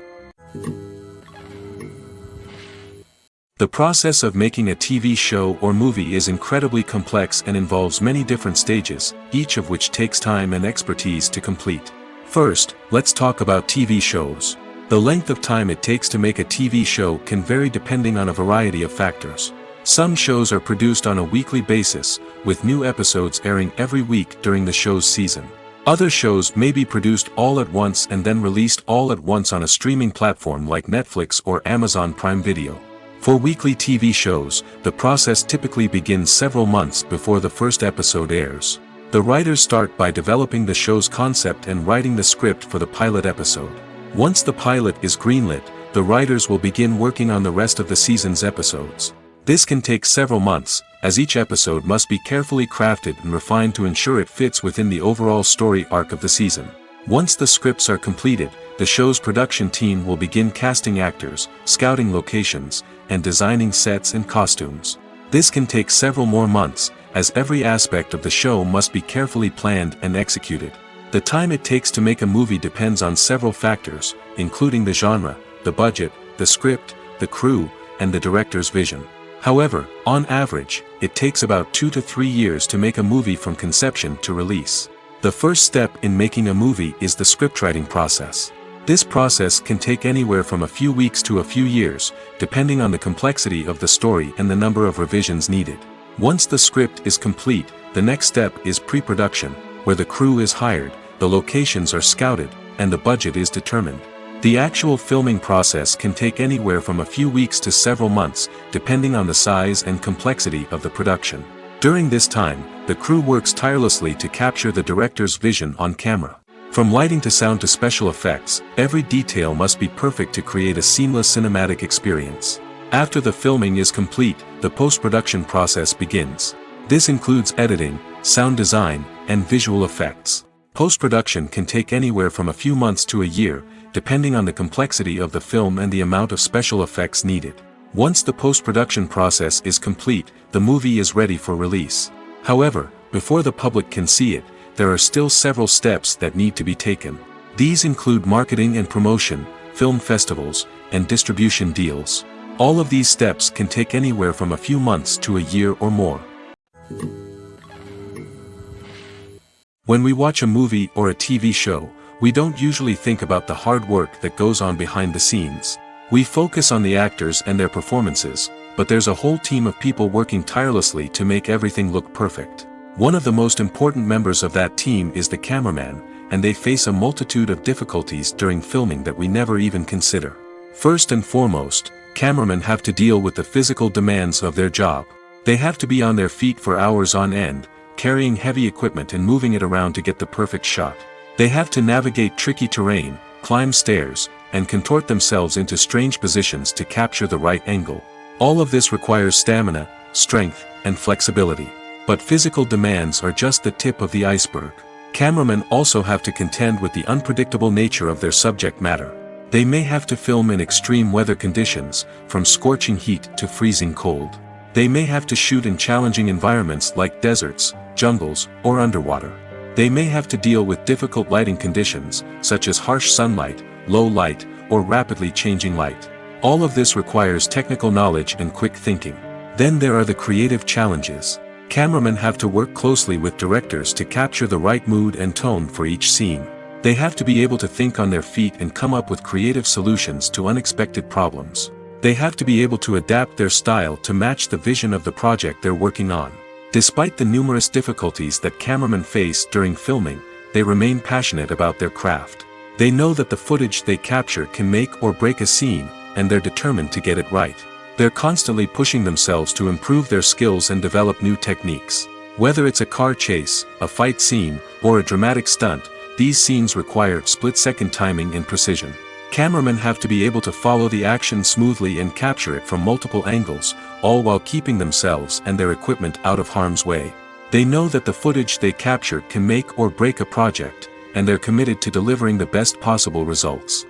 A: The process of making a TV show or movie is incredibly complex and involves many different stages, each of which takes time and expertise to complete. First, let's talk about TV shows. The length of time it takes to make a TV show can vary depending on a variety of factors. Some shows are produced on a weekly basis, with new episodes airing every week during the show's season. Other shows may be produced all at once and then released all at once on a streaming platform like Netflix or Amazon Prime Video. For weekly TV shows, the process typically begins several months before the first episode airs. The writers start by developing the show's concept and writing the script for the pilot episode. Once the pilot is greenlit, the writers will begin working on the rest of the season's episodes. This can take several months, as each episode must be carefully crafted and refined to ensure it fits within the overall story arc of the season. Once the scripts are completed, the show's production team will begin casting actors, scouting locations, and designing sets and costumes. This can take several more months, as every aspect of the show must be carefully planned and executed. The time it takes to make a movie depends on several factors, including the genre, the budget, the script, the crew, and the director's vision. However, on average, it takes about 2 to 3 years to make a movie from conception to release. The first step in making a movie is the scriptwriting process. This process can take anywhere from a few weeks to a few years, depending on the complexity of the story and the number of revisions needed. Once the script is complete, the next step is pre-production, where the crew is hired, the locations are scouted, and the budget is determined. The actual filming process can take anywhere from a few weeks to several months, depending on the size and complexity of the production. During this time, the crew works tirelessly to capture the director's vision on camera. From lighting to sound to special effects, every detail must be perfect to create a seamless cinematic experience. After the filming is complete, the post-production process begins. This includes editing, sound design, and visual effects. Post-production can take anywhere from a few months to a year, depending on the complexity of the film and the amount of special effects needed. Once the post-production process is complete, the movie is ready for release. However, before the public can see it, there are still several steps that need to be taken. These include marketing and promotion, film festivals, and distribution deals. All of these steps can take anywhere from a few months to a year or more. When we watch a movie or a TV show, we don't usually think about the hard work that goes on behind the scenes. We focus on the actors and their performances, but there's a whole team of people working tirelessly to make everything look perfect. One of the most important members of that team is the cameraman, and they face a multitude of difficulties during filming that we never even consider. First and foremost, cameramen have to deal with the physical demands of their job. They have to be on their feet for hours on end, carrying heavy equipment and moving it around to get the perfect shot. They have to navigate tricky terrain, climb stairs, and contort themselves into strange positions to capture the right angle. All of this requires stamina, strength, and flexibility. But physical demands are just the tip of the iceberg. Cameramen also have to contend with the unpredictable nature of their subject matter. They may have to film in extreme weather conditions, from scorching heat to freezing cold. They may have to shoot in challenging environments like deserts, jungles, or underwater. They may have to deal with difficult lighting conditions, such as harsh sunlight, low light, or rapidly changing light. All of this requires technical knowledge and quick thinking. Then there are the creative challenges. Cameramen have to work closely with directors to capture the right mood and tone for each scene. They have to be able to think on their feet and come up with creative solutions to unexpected problems. They have to be able to adapt their style to match the vision of the project they're working on. Despite the numerous difficulties that cameramen face during filming, they remain passionate about their craft. They know that the footage they capture can make or break a scene, and they're determined to get it right. They're constantly pushing themselves to improve their skills and develop new techniques. Whether it's a car chase, a fight scene, or a dramatic stunt, these scenes require split-second timing and precision. Cameramen have to be able to follow the action smoothly and capture it from multiple angles, all while keeping themselves and their equipment out of harm's way. They know that the footage they capture can make or break a project, and they're committed to delivering the best possible results.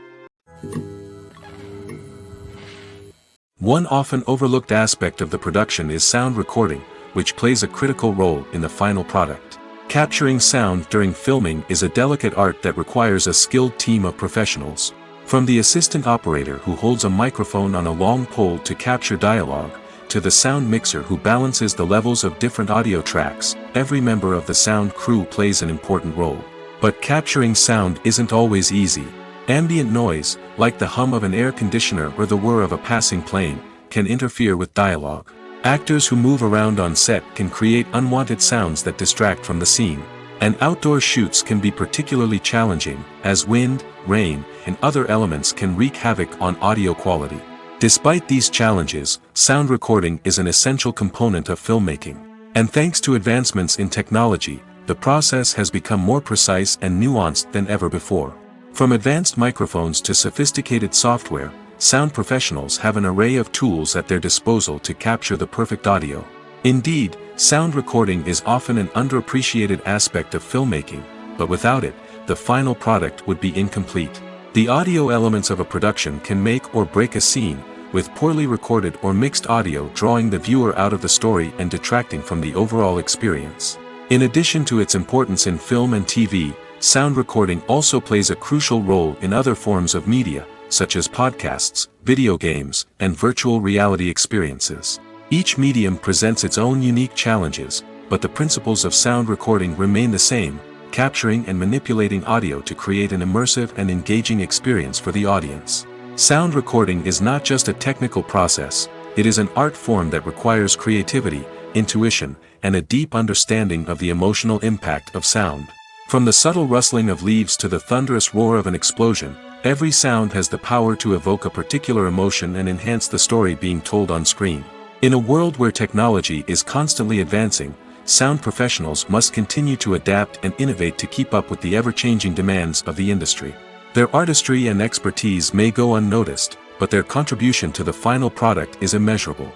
A: One often overlooked aspect of the production is sound recording, which plays a critical role in the final product. Capturing sound during filming is a delicate art that requires a skilled team of professionals. From the assistant operator who holds a microphone on a long pole to capture dialogue, to the sound mixer who balances the levels of different audio tracks, every member of the sound crew plays an important role. But capturing sound isn't always easy. Ambient noise, like the hum of an air conditioner or the whir of a passing plane, can interfere with dialogue. Actors who move around on set can create unwanted sounds that distract from the scene. And outdoor shoots can be particularly challenging, as wind, rain, and other elements can wreak havoc on audio quality. Despite these challenges, sound recording is an essential component of filmmaking. And thanks to advancements in technology, the process has become more precise and nuanced than ever before. From advanced microphones to sophisticated software, sound professionals have an array of tools at their disposal to capture the perfect audio. Indeed, sound recording is often an underappreciated aspect of filmmaking, but without it, the final product would be incomplete. The audio elements of a production can make or break a scene, with poorly recorded or mixed audio drawing the viewer out of the story and detracting from the overall experience. In addition to its importance in film and TV, sound recording also plays a crucial role in other forms of media, such as podcasts, video games, and virtual reality experiences. Each medium presents its own unique challenges, but the principles of sound recording remain the same, capturing and manipulating audio to create an immersive and engaging experience for the audience. Sound recording is not just a technical process, it is an art form that requires creativity, intuition, and a deep understanding of the emotional impact of sound. From the subtle rustling of leaves to the thunderous roar of an explosion, every sound has the power to evoke a particular emotion and enhance the story being told on screen. In a world where technology is constantly advancing, sound professionals must continue to adapt and innovate to keep up with the ever-changing demands of the industry. Their artistry and expertise may go unnoticed, but their contribution to the final product is immeasurable.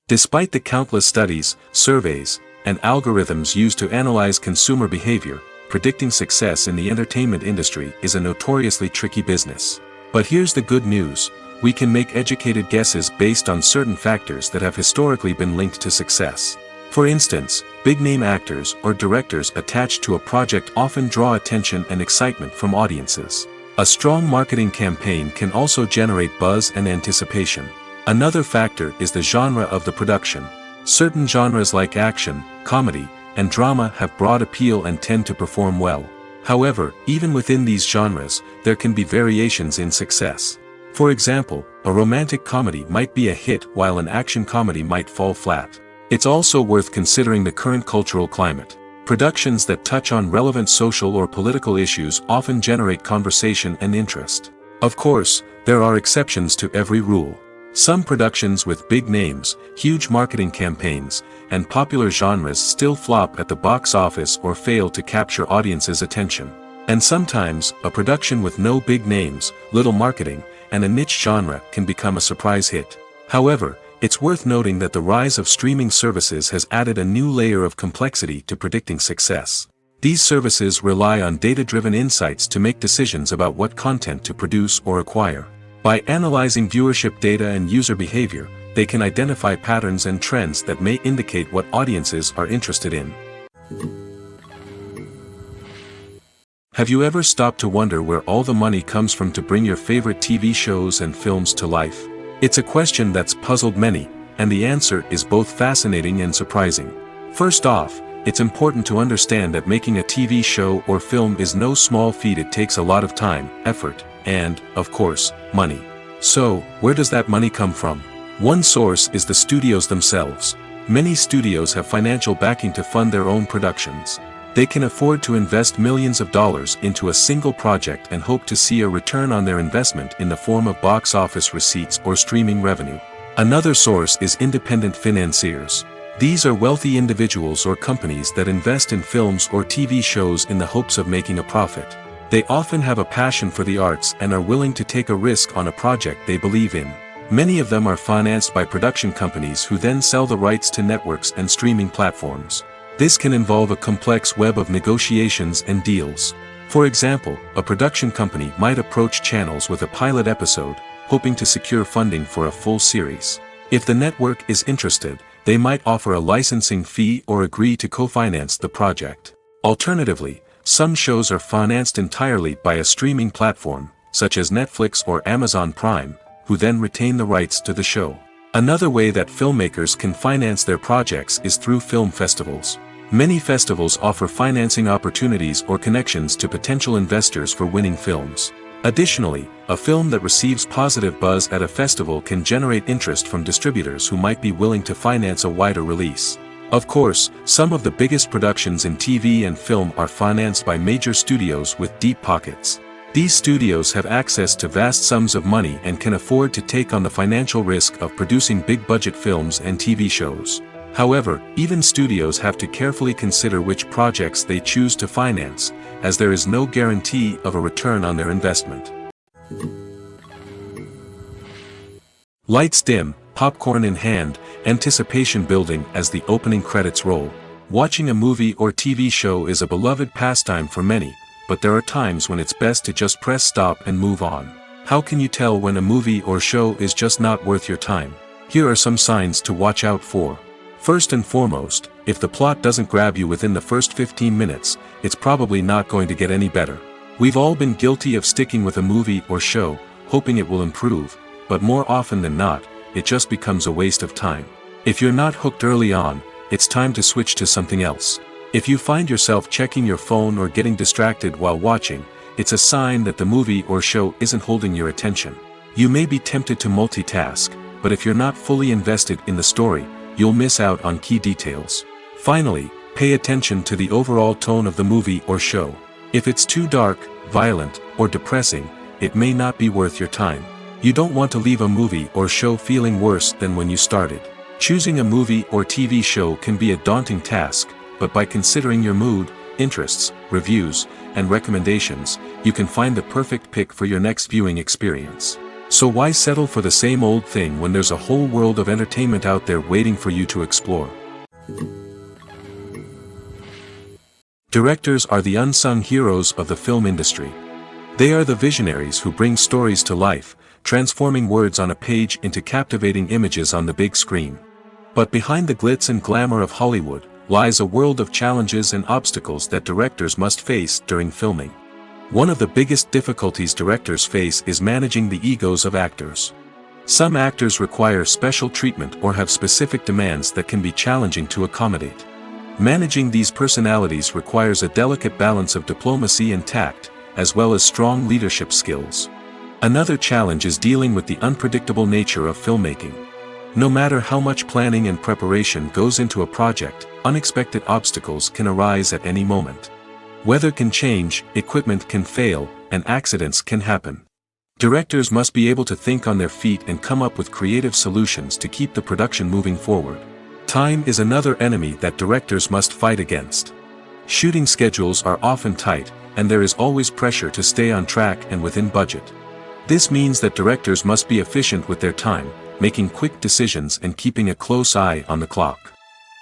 A: Despite the countless studies, surveys, and algorithms used to analyze consumer behavior, predicting success in the entertainment industry is a notoriously tricky business. But here's the good news: we can make educated guesses based on certain factors that have historically been linked to success. For instance, big-name actors or directors attached to a project often draw attention and excitement from audiences. A strong marketing campaign can also generate buzz and anticipation. Another factor is the genre of the production. Certain genres like action, comedy, and drama have broad appeal and tend to perform well. However, even within these genres, there can be variations in success. For example, a romantic comedy might be a hit while an action comedy might fall flat. It's also worth considering the current cultural climate. Productions that touch on relevant social or political issues often generate conversation and interest. Of course, there are exceptions to every rule. Some productions with big names, huge marketing campaigns, and popular genres still flop at the box office or fail to capture audiences' attention. And sometimes, a production with no big names, little marketing, and a niche genre can become a surprise hit. However, it's worth noting that the rise of streaming services has added a new layer of complexity to predicting success. These services rely on data-driven insights to make decisions about what content to produce or acquire. By analyzing viewership data and user behavior, they can identify patterns and trends that may indicate what audiences are interested in. Have you ever stopped to wonder where all the money comes from to bring your favorite TV shows and films to life? It's a question that's puzzled many, and the answer is both fascinating and surprising. First off, it's important to understand that making a TV show or film is no small feat. It takes a lot of time, effort, and, of course, money. So, where does that money come from? One source is the studios themselves. Many studios have financial backing to fund their own productions. They can afford to invest millions of dollars into a single project and hope to see a return on their investment in the form of box office receipts or streaming revenue. Another source is independent financiers. These are wealthy individuals or companies that invest in films or TV shows in the hopes of making a profit. They often have a passion for the arts and are willing to take a risk on a project they believe in. Many of them are financed by production companies who then sell the rights to networks and streaming platforms. This can involve a complex web of negotiations and deals. For example, a production company might approach channels with a pilot episode, hoping to secure funding for a full series. If the network is interested, they might offer a licensing fee or agree to co-finance the project. Alternatively, some shows are financed entirely by a streaming platform, such as Netflix or Amazon Prime, who then retain the rights to the show. Another way that filmmakers can finance their projects is through film festivals. Many festivals offer financing opportunities or connections to potential investors for winning films. Additionally, a film that receives positive buzz at a festival can generate interest from distributors who might be willing to finance a wider release. Of course, some of the biggest productions in TV and film are financed by major studios with deep pockets. These studios have access to vast sums of money and can afford to take on the financial risk of producing big-budget films and TV shows. However, even studios have to carefully consider which projects they choose to finance, as there is no guarantee of a return on their investment. Lights dim, popcorn in hand, anticipation building as the opening credits roll. Watching a movie or TV show is a beloved pastime for many, but there are times when it's best to just press stop and move on. How can you tell when a movie or show is just not worth your time? Here are some signs to watch out for. First and foremost, if the plot doesn't grab you within the first 15 minutes, it's probably not going to get any better. We've all been guilty of sticking with a movie or show, hoping it will improve, but more often than not, it just becomes a waste of time. If you're not hooked early on, it's time to switch to something else. If you find yourself checking your phone or getting distracted while watching, it's a sign that the movie or show isn't holding your attention. You may be tempted to multitask, but if you're not fully invested in the story, you'll miss out on key details. Finally, pay attention to the overall tone of the movie or show. If it's too dark, violent, or depressing, it may not be worth your time. You don't want to leave a movie or show feeling worse than when you started. Choosing a movie or TV show can be a daunting task, but by considering your mood, interests, reviews, and recommendations, you can find the perfect pick for your next viewing experience. So why settle for the same old thing when there's a whole world of entertainment out there waiting for you to explore? Directors are the unsung heroes of the film industry. They are the visionaries who bring stories to life, transforming words on a page into captivating images on the big screen. But behind the glitz and glamour of Hollywood, lies a world of challenges and obstacles that directors must face during filming. One of the biggest difficulties directors face is managing the egos of actors. Some actors require special treatment or have specific demands that can be challenging to accommodate. Managing these personalities requires a delicate balance of diplomacy and tact, as well as strong leadership skills. Another challenge is dealing with the unpredictable nature of filmmaking. No matter how much planning and preparation goes into a project, unexpected obstacles can arise at any moment. Weather can change, equipment can fail, and accidents can happen. Directors must be able to think on their feet and come up with creative solutions to keep the production moving forward. Time is another enemy that directors must fight against. Shooting schedules are often tight, and there is always pressure to stay on track and within budget. This means that directors must be efficient with their time, making quick decisions and keeping a close eye on the clock.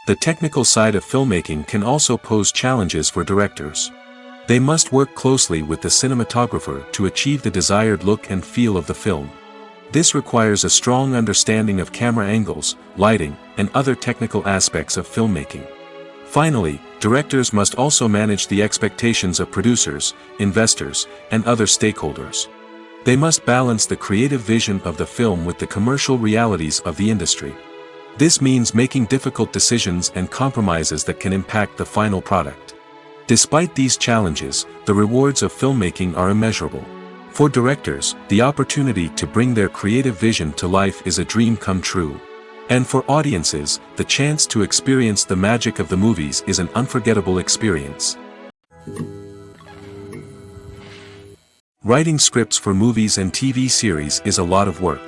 A: The technical side of filmmaking can also pose challenges for directors. They must work closely with the cinematographer to achieve the desired look and feel of the film. This requires a strong understanding of camera angles, lighting, and other technical aspects of filmmaking. Finally, directors must also manage the expectations of producers, investors, and other stakeholders. They must balance the creative vision of the film with the commercial realities of the industry. This means making difficult decisions and compromises that can impact the final product. Despite these challenges, the rewards of filmmaking are immeasurable. For directors, the opportunity to bring their creative vision to life is a dream come true. And for audiences, the chance to experience the magic of the movies is an unforgettable experience. Writing scripts for movies and TV series is a lot of work.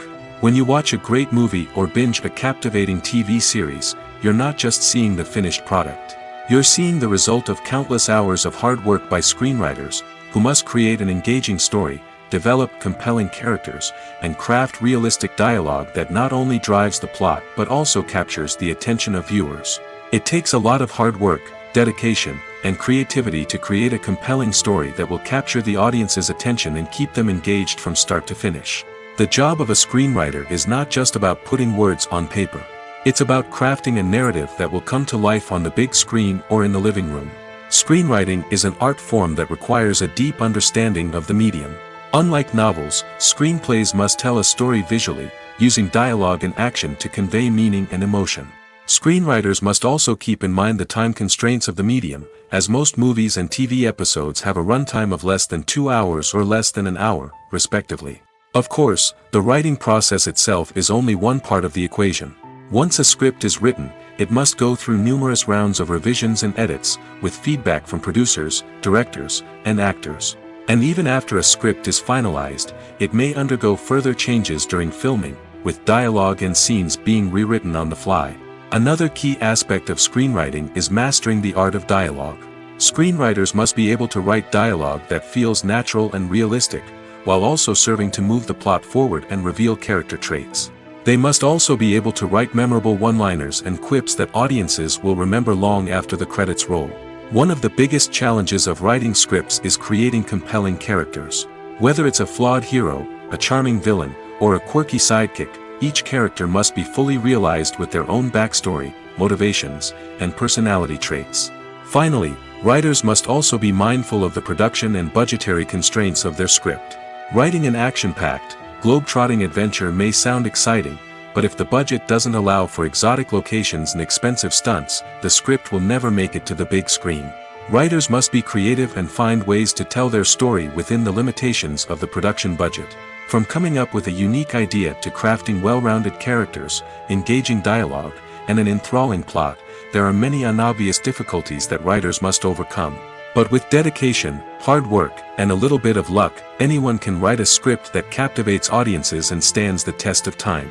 A: When you watch a great movie or binge a captivating TV series, you're not just seeing the finished product. You're seeing the result of countless hours of hard work by screenwriters, who must create an engaging story, develop compelling characters, and craft realistic dialogue that not only drives the plot but also captures the attention of viewers. It takes a lot of hard work, dedication, and creativity to create a compelling story that will capture the audience's attention and keep them engaged from start to finish. The job of a screenwriter is not just about putting words on paper. It's about crafting a narrative that will come to life on the big screen or in the living room. Screenwriting is an art form that requires a deep understanding of the medium. Unlike novels, screenplays must tell a story visually, using dialogue and action to convey meaning and emotion. Screenwriters must also keep in mind the time constraints of the medium, as most movies and TV episodes have a runtime of less than 2 hours or less than an hour, respectively. Of course, the writing process itself is only one part of the equation. Once a script is written, it must go through numerous rounds of revisions and edits, with feedback from producers, directors, and actors. And even after a script is finalized, it may undergo further changes during filming, with dialogue and scenes being rewritten on the fly. Another key aspect of screenwriting is mastering the art of dialogue. Screenwriters must be able to write dialogue that feels natural and realistic, while also serving to move the plot forward and reveal character traits. They must also be able to write memorable one-liners and quips that audiences will remember long after the credits roll. One of the biggest challenges of writing scripts is creating compelling characters. Whether it's a flawed hero, a charming villain, or a quirky sidekick, each character must be fully realized with their own backstory, motivations, and personality traits. Finally, writers must also be mindful of the production and budgetary constraints of their script. Writing an action-packed, globe-trotting adventure may sound exciting, but if the budget doesn't allow for exotic locations and expensive stunts, the script will never make it to the big screen. Writers must be creative and find ways to tell their story within the limitations of the production budget. From coming up with a unique idea to crafting well-rounded characters, engaging dialogue, and an enthralling plot, there are many unobvious difficulties that writers must overcome. But with dedication, hard work, and a little bit of luck, anyone can write a script that captivates audiences and stands the test of time.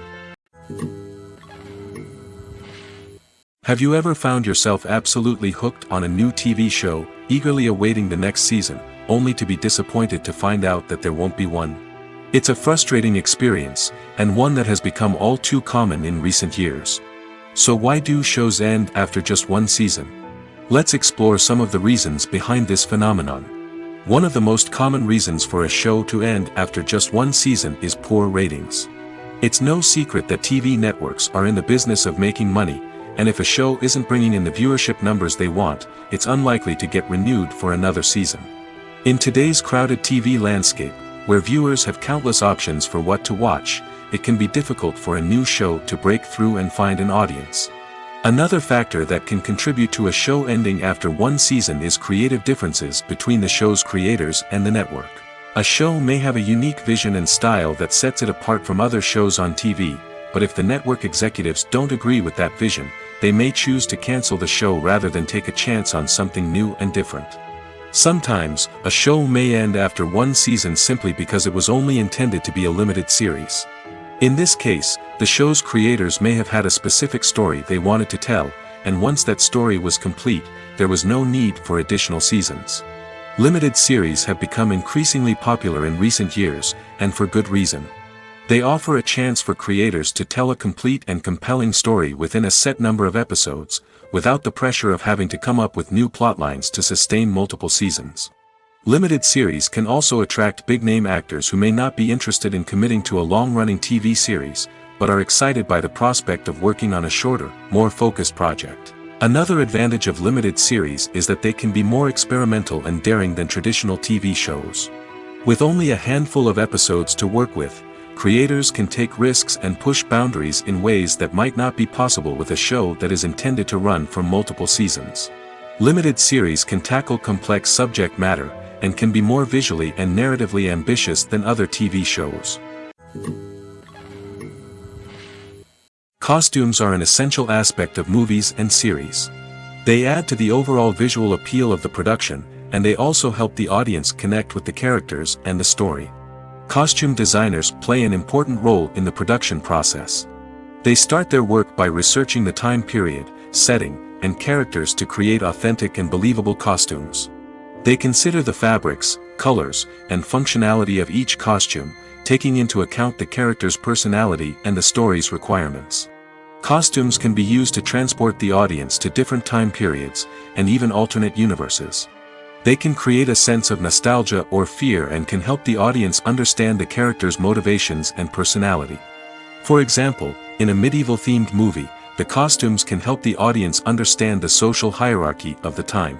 A: Have you ever found yourself absolutely hooked on a new TV show, eagerly awaiting the next season, only to be disappointed to find out that there won't be one? It's a frustrating experience, and one that has become all too common in recent years. So why do shows end after just one season? Let's explore some of the reasons behind this phenomenon. One of the most common reasons for a show to end after just one season is poor ratings. It's no secret that TV networks are in the business of making money, and if a show isn't bringing in the viewership numbers they want, it's unlikely to get renewed for another season. In today's crowded TV landscape, where viewers have countless options for what to watch, it can be difficult for a new show to break through and find an audience. Another factor that can contribute to a show ending after one season is creative differences between the show's creators and the network. A show may have a unique vision and style that sets it apart from other shows on TV, but if the network executives don't agree with that vision, they may choose to cancel the show rather than take a chance on something new and different. Sometimes, a show may end after one season simply because it was only intended to be a limited series. In this case, the show's creators may have had a specific story they wanted to tell, and once that story was complete, there was no need for additional seasons. Limited series have become increasingly popular in recent years, and for good reason. They offer a chance for creators to tell a complete and compelling story within a set number of episodes, without the pressure of having to come up with new plotlines to sustain multiple seasons. Limited series can also attract big-name actors who may not be interested in committing to a long-running TV series, but are excited by the prospect of working on a shorter, more focused project. Another advantage of limited series is that they can be more experimental and daring than traditional TV shows. With only a handful of episodes to work with, creators can take risks and push boundaries in ways that might not be possible with a show that is intended to run for multiple seasons. Limited series can tackle complex subject matter, and can be more visually and narratively ambitious than other TV shows. Costumes are an essential aspect of movies and series. They add to the overall visual appeal of the production, and they also help the audience connect with the characters and the story. Costume designers play an important role in the production process. They start their work by researching the time period, setting, and characters to create authentic and believable costumes. They consider the fabrics, colors, and functionality of each costume, taking into account the character's personality and the story's requirements. Costumes can be used to transport the audience to different time periods, and even alternate universes. They can create a sense of nostalgia or fear and can help the audience understand the character's motivations and personality. For example, in a medieval-themed movie, the costumes can help the audience understand the social hierarchy of the time.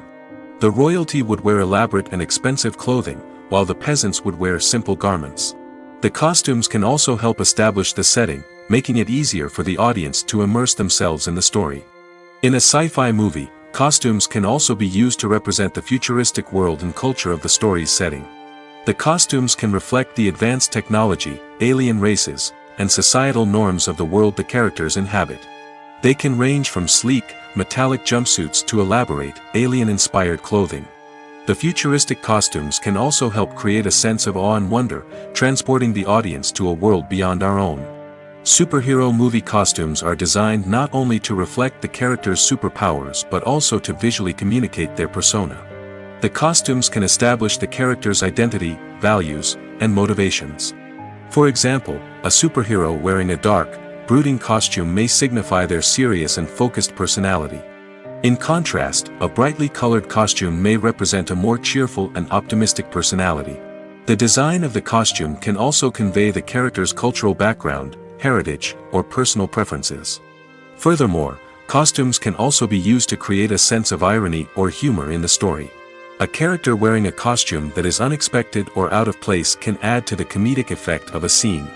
A: The royalty would wear elaborate and expensive clothing, while the peasants would wear simple garments. The costumes can also help establish the setting, making it easier for the audience to immerse themselves in the story. In a sci-fi movie, costumes can also be used to represent the futuristic world and culture of the story's setting. The costumes can reflect the advanced technology, alien races, and societal norms of the world the characters inhabit. They can range from sleek, metallic jumpsuits to elaborate, alien-inspired clothing. The futuristic costumes can also help create a sense of awe and wonder, transporting the audience to a world beyond our own. Superhero movie costumes are designed not only to reflect the character's superpowers but also to visually communicate their persona. The costumes can establish the character's identity, values, and motivations. For example, a superhero wearing a dark, brooding costume may signify their serious and focused personality. In contrast, a brightly colored costume may represent a more cheerful and optimistic personality. The design of the costume can also convey the character's cultural background, heritage, or personal preferences. Furthermore, costumes can also be used to create a sense of irony or humor in the story. A character wearing a costume that is unexpected or out of place can add to the comedic effect of a scene.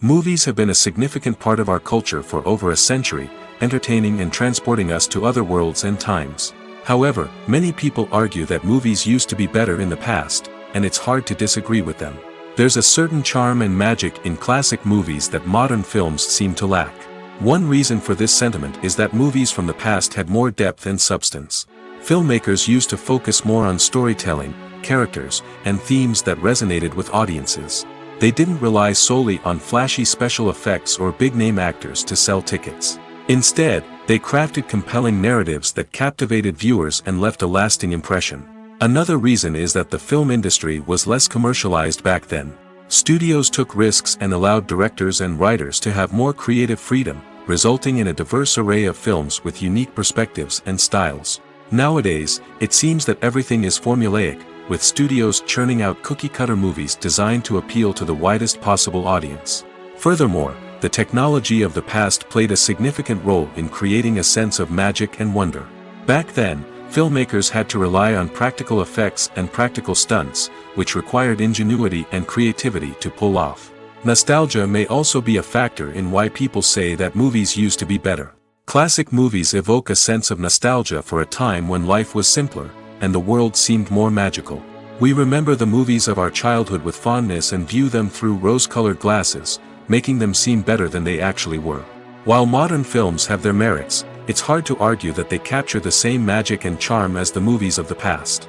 A: Movies have been a significant part of our culture for over a century, entertaining and transporting us to other worlds and times. However, many people argue that movies used to be better in the past, and it's hard to disagree with them. There's a certain charm and magic in classic movies that modern films seem to lack. One reason for this sentiment is that movies from the past had more depth and substance. Filmmakers used to focus more on storytelling, characters, and themes that resonated with audiences. They didn't rely solely on flashy special effects or big-name actors to sell tickets. Instead, they crafted compelling narratives that captivated viewers and left a lasting impression. Another reason is that the film industry was less commercialized back then. Studios took risks and allowed directors and writers to have more creative freedom, resulting in a diverse array of films with unique perspectives and styles. Nowadays, it seems that everything is formulaic, with studios churning out cookie-cutter movies designed to appeal to the widest possible audience. Furthermore, the technology of the past played a significant role in creating a sense of magic and wonder. Back then, filmmakers had to rely on practical effects and practical stunts, which required ingenuity and creativity to pull off. Nostalgia may also be a factor in why people say that movies used to be better. Classic movies evoke a sense of nostalgia for a time when life was simpler, and the world seemed more magical. We remember the movies of our childhood with fondness and view them through rose-colored glasses, making them seem better than they actually were. While modern films have their merits, it's hard to argue that they capture the same magic and charm as the movies of the past.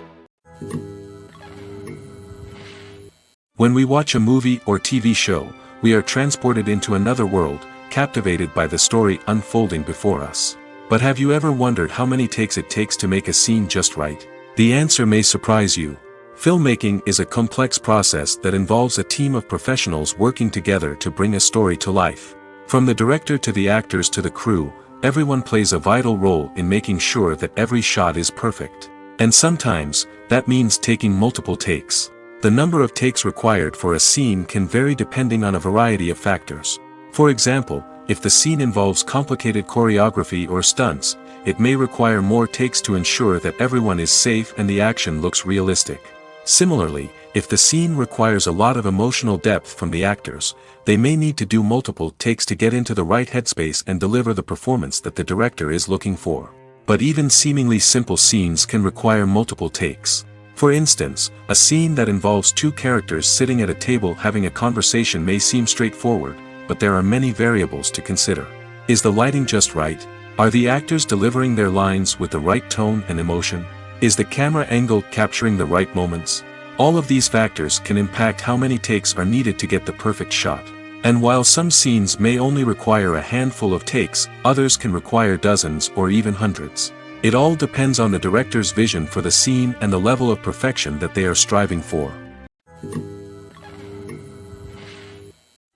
A: When we watch a movie or TV show, we are transported into another world, captivated by the story unfolding before us. But have you ever wondered how many takes it takes to make a scene just right? The answer may surprise you. Filmmaking is a complex process that involves a team of professionals working together to bring a story to life. From the director to the actors to the crew, everyone plays a vital role in making sure that every shot is perfect. And sometimes, that means taking multiple takes. The number of takes required for a scene can vary depending on a variety of factors. For example, if the scene involves complicated choreography or stunts, it may require more takes to ensure that everyone is safe and the action looks realistic. Similarly, if the scene requires a lot of emotional depth from the actors, they may need to do multiple takes to get into the right headspace and deliver the performance that the director is looking for. But even seemingly simple scenes can require multiple takes. For instance, a scene that involves two characters sitting at a table having a conversation may seem straightforward, but there are many variables to consider. Is the lighting just right? Are the actors delivering their lines with the right tone and emotion? Is the camera angle capturing the right moments? All of these factors can impact how many takes are needed to get the perfect shot. And while some scenes may only require a handful of takes, others can require dozens or even hundreds. It all depends on the director's vision for the scene and the level of perfection that they are striving for.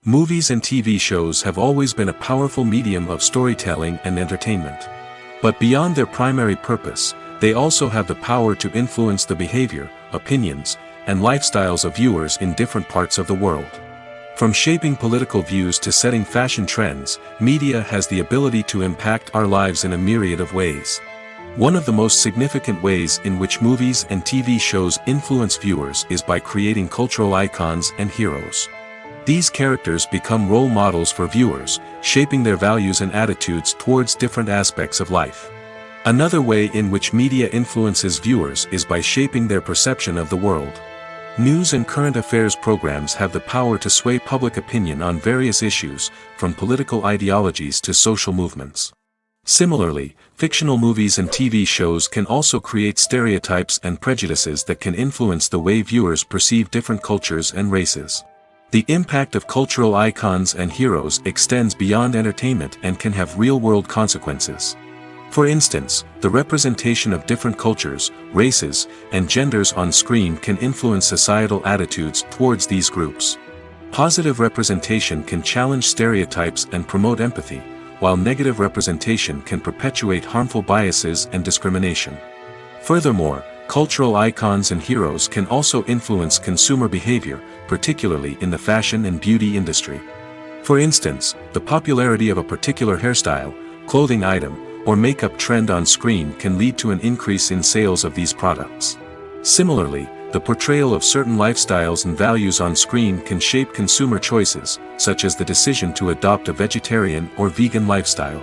A: Movies and TV shows have always been a powerful medium of storytelling and entertainment. But beyond their primary purpose, they also have the power to influence the behavior, opinions, and lifestyles of viewers in different parts of the world. From shaping political views to setting fashion trends, media has the ability to impact our lives in a myriad of ways. One of the most significant ways in which movies and TV shows influence viewers is by creating cultural icons and heroes. These characters become role models for viewers, shaping their values and attitudes towards different aspects of life. Another way in which media influences viewers is by shaping their perception of the world. News and current affairs programs have the power to sway public opinion on various issues, from political ideologies to social movements. Similarly, fictional movies and TV shows can also create stereotypes and prejudices that can influence the way viewers perceive different cultures and races. The impact of cultural icons and heroes extends beyond entertainment and can have real-world consequences. For instance, the representation of different cultures, races, and genders on screen can influence societal attitudes towards these groups. Positive representation can challenge stereotypes and promote empathy, while negative representation can perpetuate harmful biases and discrimination. Furthermore, cultural icons and heroes can also influence consumer behavior, particularly in the fashion and beauty industry. For instance, the popularity of a particular hairstyle, clothing item, or makeup trend on screen can lead to an increase in sales of these products. Similarly, the portrayal of certain lifestyles and values on screen can shape consumer choices, such as the decision to adopt a vegetarian or vegan lifestyle.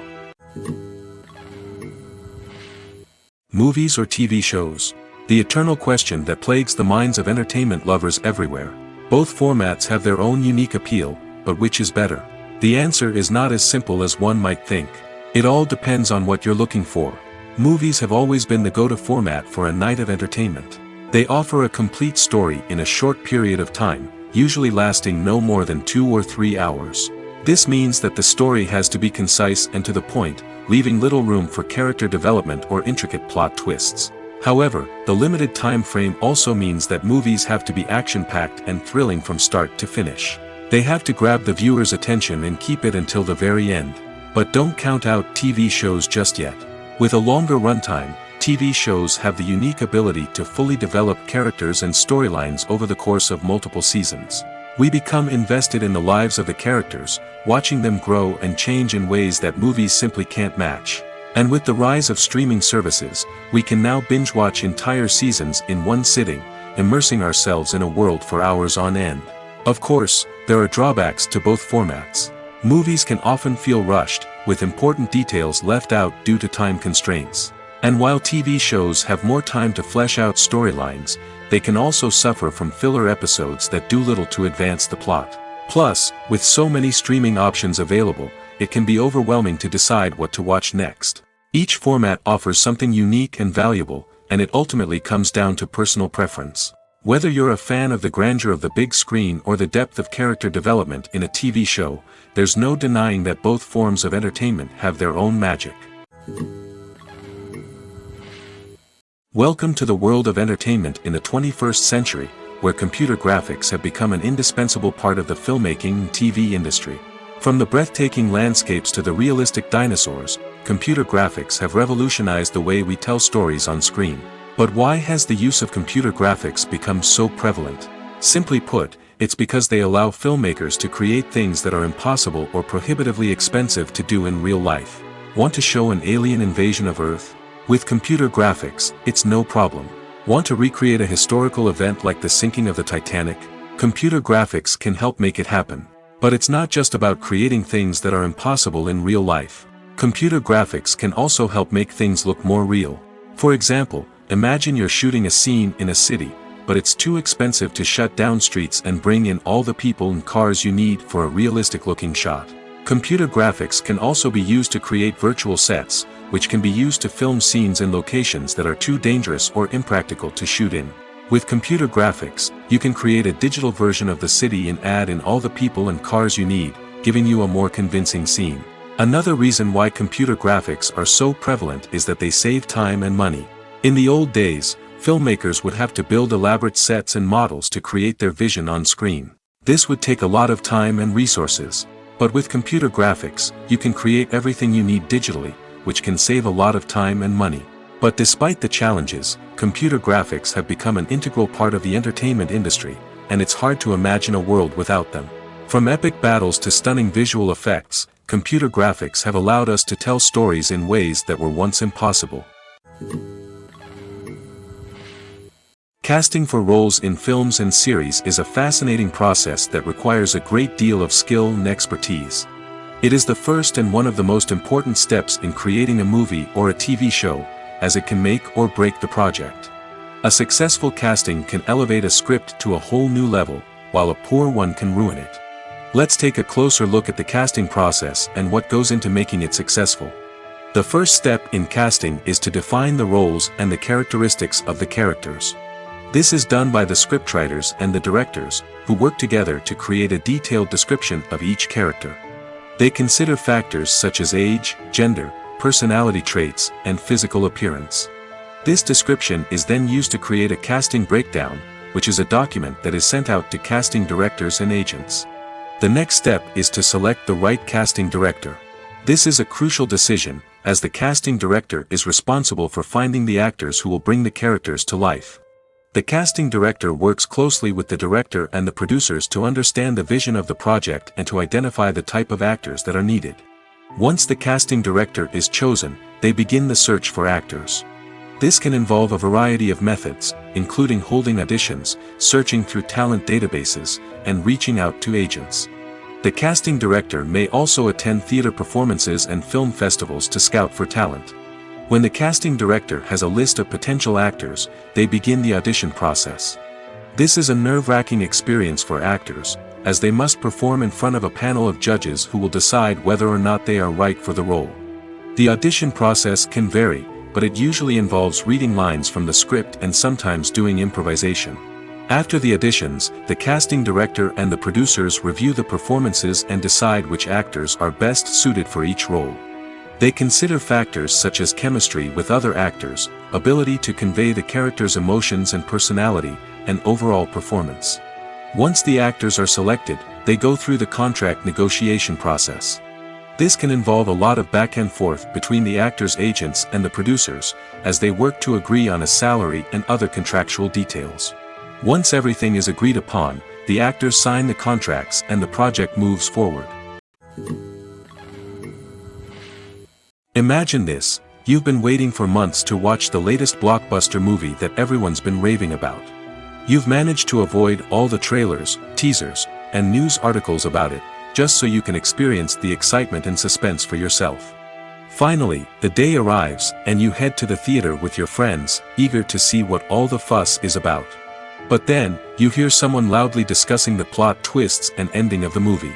A: Movies or TV shows? The eternal question that plagues the minds of entertainment lovers everywhere. Both formats have their own unique appeal, but which is better? The answer is not as simple as one might think. It all depends on what you're looking for. Movies have always been the go-to format for a night of entertainment. They offer a complete story in a short period of time, usually lasting no more than 2 or 3 hours. This means that the story has to be concise and to the point, leaving little room for character development or intricate plot twists. However, the limited time frame also means that movies have to be action-packed and thrilling from start to finish. They have to grab the viewer's attention and keep it until the very end. But don't count out TV shows just yet. With a longer runtime, TV shows have the unique ability to fully develop characters and storylines over the course of multiple seasons. We become invested in the lives of the characters, watching them grow and change in ways that movies simply can't match. And with the rise of streaming services, we can now binge-watch entire seasons in one sitting, immersing ourselves in a world for hours on end. Of course, there are drawbacks to both formats. Movies can often feel rushed, with important details left out due to time constraints. And while TV shows have more time to flesh out storylines, they can also suffer from filler episodes that do little to advance the plot. Plus, with so many streaming options available, it can be overwhelming to decide what to watch next. Each format offers something unique and valuable, and it ultimately comes down to personal preference. Whether you're a fan of the grandeur of the big screen or the depth of character development in a TV show, there's no denying that both forms of entertainment have their own magic. Welcome to the world of entertainment in the 21st century, where computer graphics have become an indispensable part of the filmmaking and TV industry. From the breathtaking landscapes to the realistic dinosaurs, computer graphics have revolutionized the way we tell stories on screen. But why has the use of computer graphics become so prevalent? Simply put, it's because they allow filmmakers to create things that are impossible or prohibitively expensive to do in real life. Want to show an alien invasion of Earth? With computer graphics, it's no problem. Want to recreate a historical event like the sinking of the Titanic? Computer graphics can help make it happen. But it's not just about creating things that are impossible in real life. Computer graphics can also help make things look more real. For example, imagine you're shooting a scene in a city, but it's too expensive to shut down streets and bring in all the people and cars you need for a realistic-looking shot. Computer graphics can also be used to create virtual sets, which can be used to film scenes in locations that are too dangerous or impractical to shoot in. With computer graphics, you can create a digital version of the city and add in all the people and cars you need, giving you a more convincing scene. Another reason why computer graphics are so prevalent is that they save time and money. In the old days, filmmakers would have to build elaborate sets and models to create their vision on screen. This would take a lot of time and resources. But with computer graphics, you can create everything you need digitally, which can save a lot of time and money. But despite the challenges, computer graphics have become an integral part of the entertainment industry, and it's hard to imagine a world without them. From epic battles to stunning visual effects, computer graphics have allowed us to tell stories in ways that were once impossible. Casting for roles in films and series is a fascinating process that requires a great deal of skill and expertise. It is the first and one of the most important steps in creating a movie or a TV show, as it can make or break the project. A successful casting can elevate a script to a whole new level, while a poor one can ruin it. Let's take a closer look at the casting process and what goes into making it successful. The first step in casting is to define the roles and the characteristics of the characters. This is done by the scriptwriters and the directors, who work together to create a detailed description of each character. They consider factors such as age, gender, personality traits, and physical appearance. This description is then used to create a casting breakdown, which is a document that is sent out to casting directors and agents. The next step is to select the right casting director. This is a crucial decision, as the casting director is responsible for finding the actors who will bring the characters to life. The casting director works closely with the director and the producers to understand the vision of the project and to identify the type of actors that are needed. Once the casting director is chosen, they begin the search for actors. This can involve a variety of methods, including holding auditions, searching through talent databases, and reaching out to agents. The casting director may also attend theater performances and film festivals to scout for talent. When the casting director has a list of potential actors, they begin the audition process. This is a nerve-wracking experience for actors, as they must perform in front of a panel of judges who will decide whether or not they are right for the role. The audition process can vary, but it usually involves reading lines from the script and sometimes doing improvisation. After the auditions, the casting director and the producers review the performances and decide which actors are best suited for each role. They consider factors such as chemistry with other actors, ability to convey the character's emotions and personality, and overall performance. Once the actors are selected, they go through the contract negotiation process. This can involve a lot of back and forth between the actors' agents and the producers, as they work to agree on a salary and other contractual details. Once everything is agreed upon, the actors sign the contracts and the project moves forward. Imagine this: you've been waiting for months to watch the latest blockbuster movie that everyone's been raving about. You've managed to avoid all the trailers, teasers, and news articles about it, just so you can experience the excitement and suspense for yourself. Finally, the day arrives, and you head to the theater with your friends, eager to see what all the fuss is about. But then, you hear someone loudly discussing the plot twists and ending of the movie.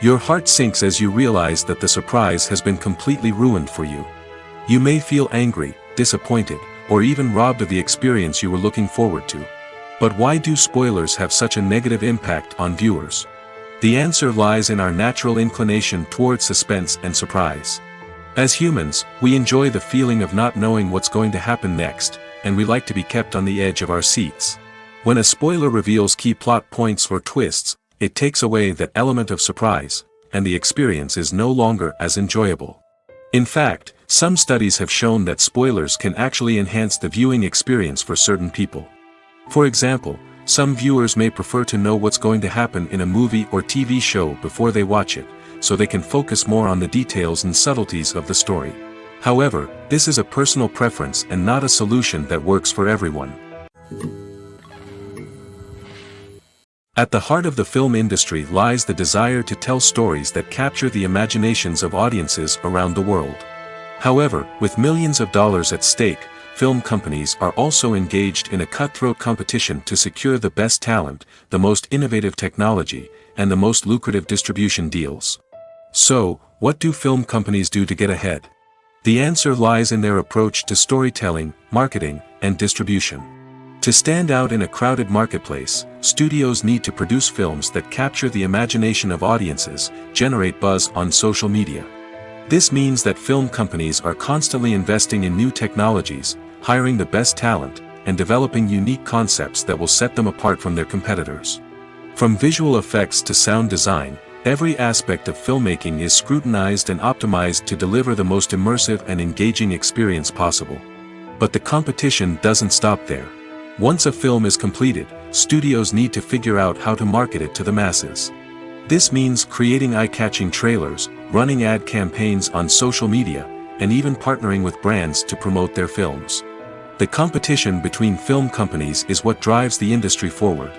A: Your heart sinks as you realize that the surprise has been completely ruined for you. You may feel angry, disappointed, or even robbed of the experience you were looking forward to. But why do spoilers have such a negative impact on viewers? The answer lies in our natural inclination toward suspense and surprise. As humans, we enjoy the feeling of not knowing what's going to happen next, and we like to be kept on the edge of our seats. When a spoiler reveals key plot points or twists, it takes away that element of surprise, and the experience is no longer as enjoyable. In fact, some studies have shown that spoilers can actually enhance the viewing experience for certain people. For example, some viewers may prefer to know what's going to happen in a movie or TV show before they watch it, so they can focus more on the details and subtleties of the story. However, this is a personal preference and not a solution that works for everyone. At the heart of the film industry lies the desire to tell stories that capture the imaginations of audiences around the world. However, with millions of dollars at stake, film companies are also engaged in a cutthroat competition to secure the best talent, the most innovative technology, and the most lucrative distribution deals. So, what do film companies do to get ahead? The answer lies in their approach to storytelling, marketing, and distribution. To stand out in a crowded marketplace, studios need to produce films that capture the imagination of audiences, generate buzz on social media. This means that film companies are constantly investing in new technologies, hiring the best talent, and developing unique concepts that will set them apart from their competitors. From visual effects to sound design, every aspect of filmmaking is scrutinized and optimized to deliver the most immersive and engaging experience possible. But the competition doesn't stop there. Once a film is completed, studios need to figure out how to market it to the masses. This means creating eye-catching trailers, running ad campaigns on social media, and even partnering with brands to promote their films. The competition between film companies is what drives the industry forward.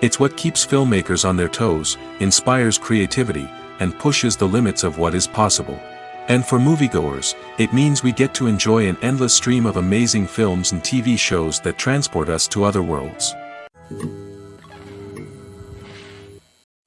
A: It's what keeps filmmakers on their toes, inspires creativity, and pushes the limits of what is possible. And for moviegoers, it means we get to enjoy an endless stream of amazing films and TV shows that transport us to other worlds.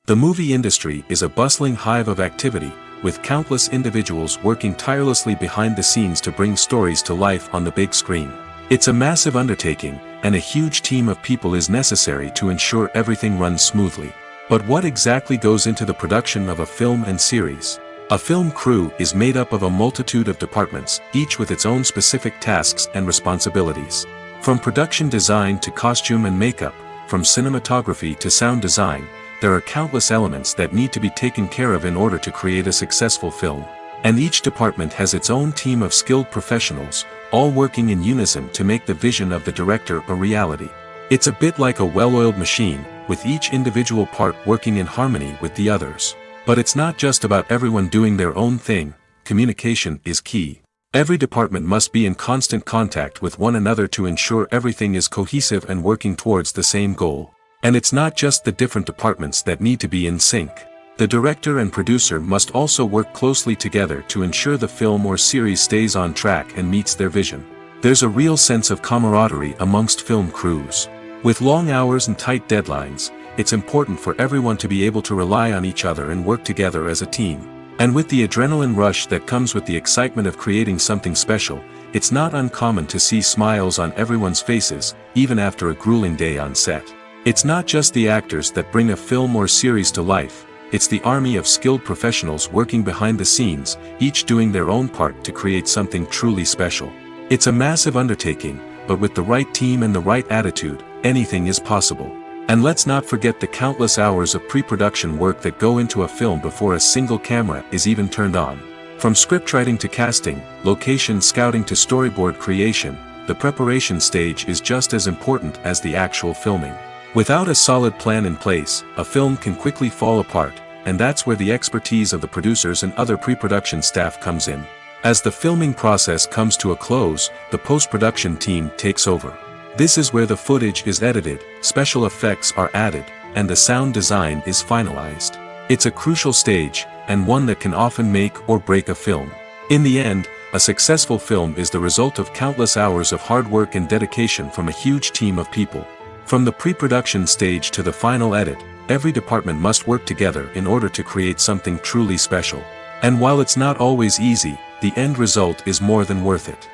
A: The movie industry is a bustling hive of activity, with countless individuals working tirelessly behind the scenes to bring stories to life on the big screen. It's a massive undertaking, and a huge team of people is necessary to ensure everything runs smoothly. But what exactly goes into the production of a film and series? A film crew is made up of a multitude of departments, each with its own specific tasks and responsibilities. From production design to costume and makeup, from cinematography to sound design, there are countless elements that need to be taken care of in order to create a successful film. And each department has its own team of skilled professionals, all working in unison to make the vision of the director a reality. It's a bit like a well-oiled machine, with each individual part working in harmony with the others. But it's not just about everyone doing their own thing. Communication is key. Every department must be in constant contact with one another to ensure everything is cohesive and working towards the same goal. And it's not just the different departments that need to be in sync. The director and producer must also work closely together to ensure the film or series stays on track and meets their vision. There's a real sense of camaraderie amongst film crews. With long hours and tight deadlines, it's important for everyone to be able to rely on each other and work together as a team. And with the adrenaline rush that comes with the excitement of creating something special, it's not uncommon to see smiles on everyone's faces, even after a grueling day on set. It's not just the actors that bring a film or series to life, it's the army of skilled professionals working behind the scenes, each doing their own part to create something truly special. It's a massive undertaking, but with the right team and the right attitude, anything is possible. And let's not forget the countless hours of pre-production work that go into a film before a single camera is even turned on. From scriptwriting to casting, location scouting to storyboard creation, the preparation stage is just as important as the actual filming. Without a solid plan in place, a film can quickly fall apart, and that's where the expertise of the producers and other pre-production staff comes in. As the filming process comes to a close, the post-production team takes over. This is where the footage is edited, special effects are added, and the sound design is finalized. It's a crucial stage, and one that can often make or break a film. In the end, a successful film is the result of countless hours of hard work and dedication from a huge team of people. From the pre-production stage to the final edit, every department must work together in order to create something truly special. And while it's not always easy, the end result is more than worth it.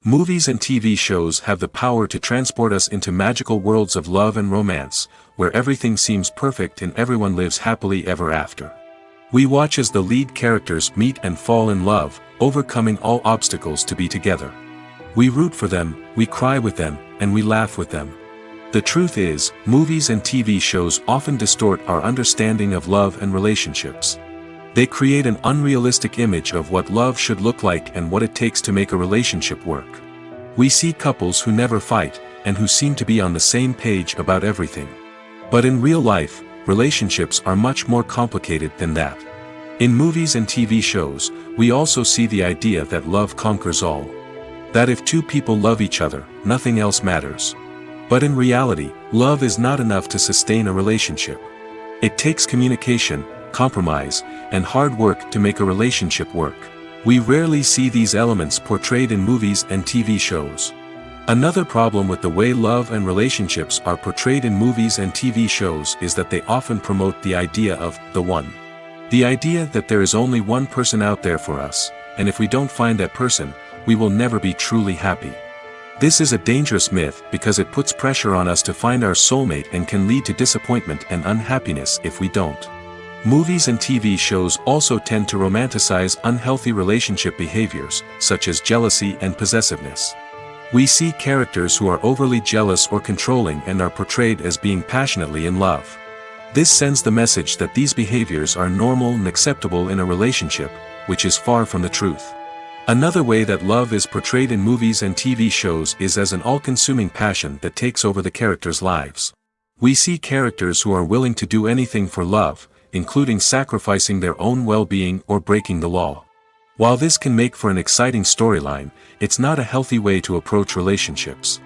A: Movies and TV shows have the power to transport us into magical worlds of love and romance, where everything seems perfect and everyone lives happily ever after. We watch as the lead characters meet and fall in love, overcoming all obstacles to be together. We root for them, we cry with them, and we laugh with them. The truth is, movies and TV shows often distort our understanding of love and relationships. They create an unrealistic image of what love should look like and what it takes to make a relationship work. We see couples who never fight, and who seem to be on the same page about everything. But in real life, relationships are much more complicated than that. In movies and TV shows, we also see the idea that love conquers all. That if two people love each other, nothing else matters. But in reality, love is not enough to sustain a relationship. It takes communication, compromise, and hard work to make a relationship work. We rarely see these elements portrayed in movies and TV shows. Another problem with the way love and relationships are portrayed in movies and TV shows is that they often promote the idea of the one. The idea that there is only one person out there for us, and if we don't find that person, we will never be truly happy. This is a dangerous myth because it puts pressure on us to find our soulmate and can lead to disappointment and unhappiness if we don't. Movies and TV shows also tend to romanticize unhealthy relationship behaviors, such as jealousy and possessiveness. We see characters who are overly jealous or controlling and are portrayed as being passionately in love. This sends the message that these behaviors are normal and acceptable in a relationship, which is far from the truth. Another way that love is portrayed in movies and TV shows is as an all-consuming passion that takes over the characters' lives. We see characters who are willing to do anything for love, including sacrificing their own well-being or breaking the law. While this can make for an exciting storyline, it's not a healthy way to approach relationships.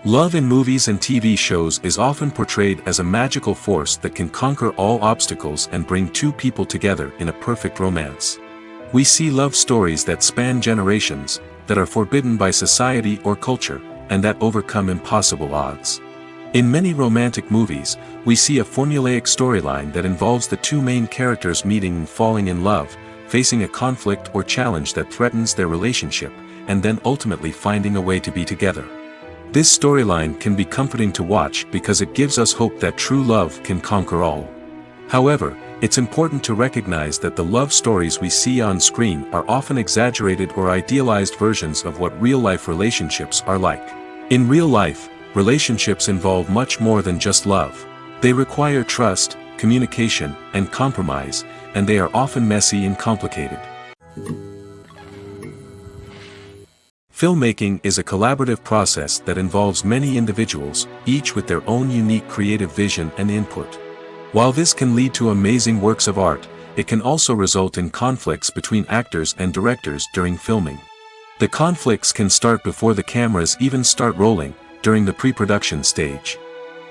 A: Love in movies and TV shows is often portrayed as a magical force that can conquer all obstacles and bring two people together in a perfect romance. We see love stories that span generations, that are forbidden by society or culture, and that overcome impossible odds. In many romantic movies, we see a formulaic storyline that involves the two main characters meeting and falling in love, facing a conflict or challenge that threatens their relationship, and then ultimately finding a way to be together. This storyline can be comforting to watch because it gives us hope that true love can conquer all. However, it's important to recognize that the love stories we see on screen are often exaggerated or idealized versions of what real-life relationships are like. In real life, relationships involve much more than just love. They require trust, communication, and compromise, and they are often messy and complicated. Filmmaking is a collaborative process that involves many individuals, each with their own unique creative vision and input. While this can lead to amazing works of art, it can also result in conflicts between actors and directors during filming. The conflicts can start before the cameras even start rolling, during the pre-production stage.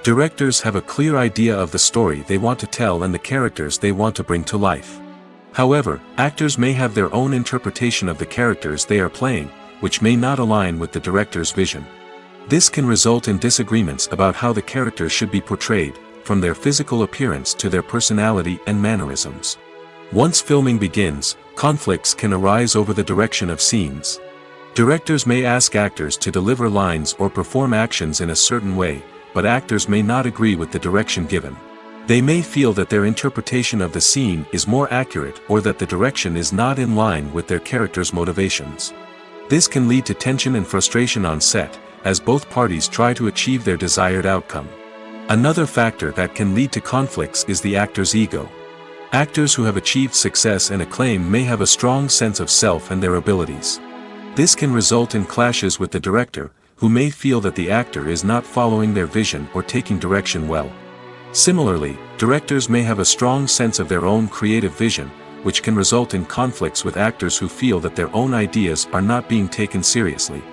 A: Directors have a clear idea of the story they want to tell and the characters they want to bring to life. However, actors may have their own interpretation of the characters they are playing, which may not align with the director's vision. This can result in disagreements about how the characters should be portrayed, from their physical appearance to their personality and mannerisms. Once filming begins, conflicts can arise over the direction of scenes. Directors may ask actors to deliver lines or perform actions in a certain way, but actors may not agree with the direction given. They may feel that their interpretation of the scene is more accurate or that the direction is not in line with their character's motivations. This can lead to tension and frustration on set, as both parties try to achieve their desired outcome. Another factor that can lead to conflicts is the actor's ego. Actors who have achieved success and acclaim may have a strong sense of self and their abilities. This can result in clashes with the director, who may feel that the actor is not following their vision or taking direction well. Similarly, directors may have a strong sense of their own creative vision, which can result in conflicts with actors who feel that their own ideas are not being taken seriously.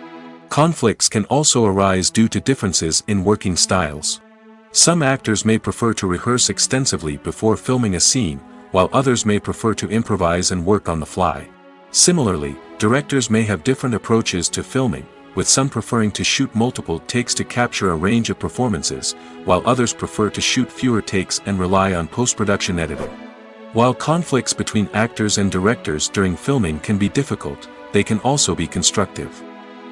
A: Conflicts can also arise due to differences in working styles. Some actors may prefer to rehearse extensively before filming a scene, while others may prefer to improvise and work on the fly. Similarly, directors may have different approaches to filming, with some preferring to shoot multiple takes to capture a range of performances, while others prefer to shoot fewer takes and rely on post-production editing. While conflicts between actors and directors during filming can be difficult, they can also be constructive.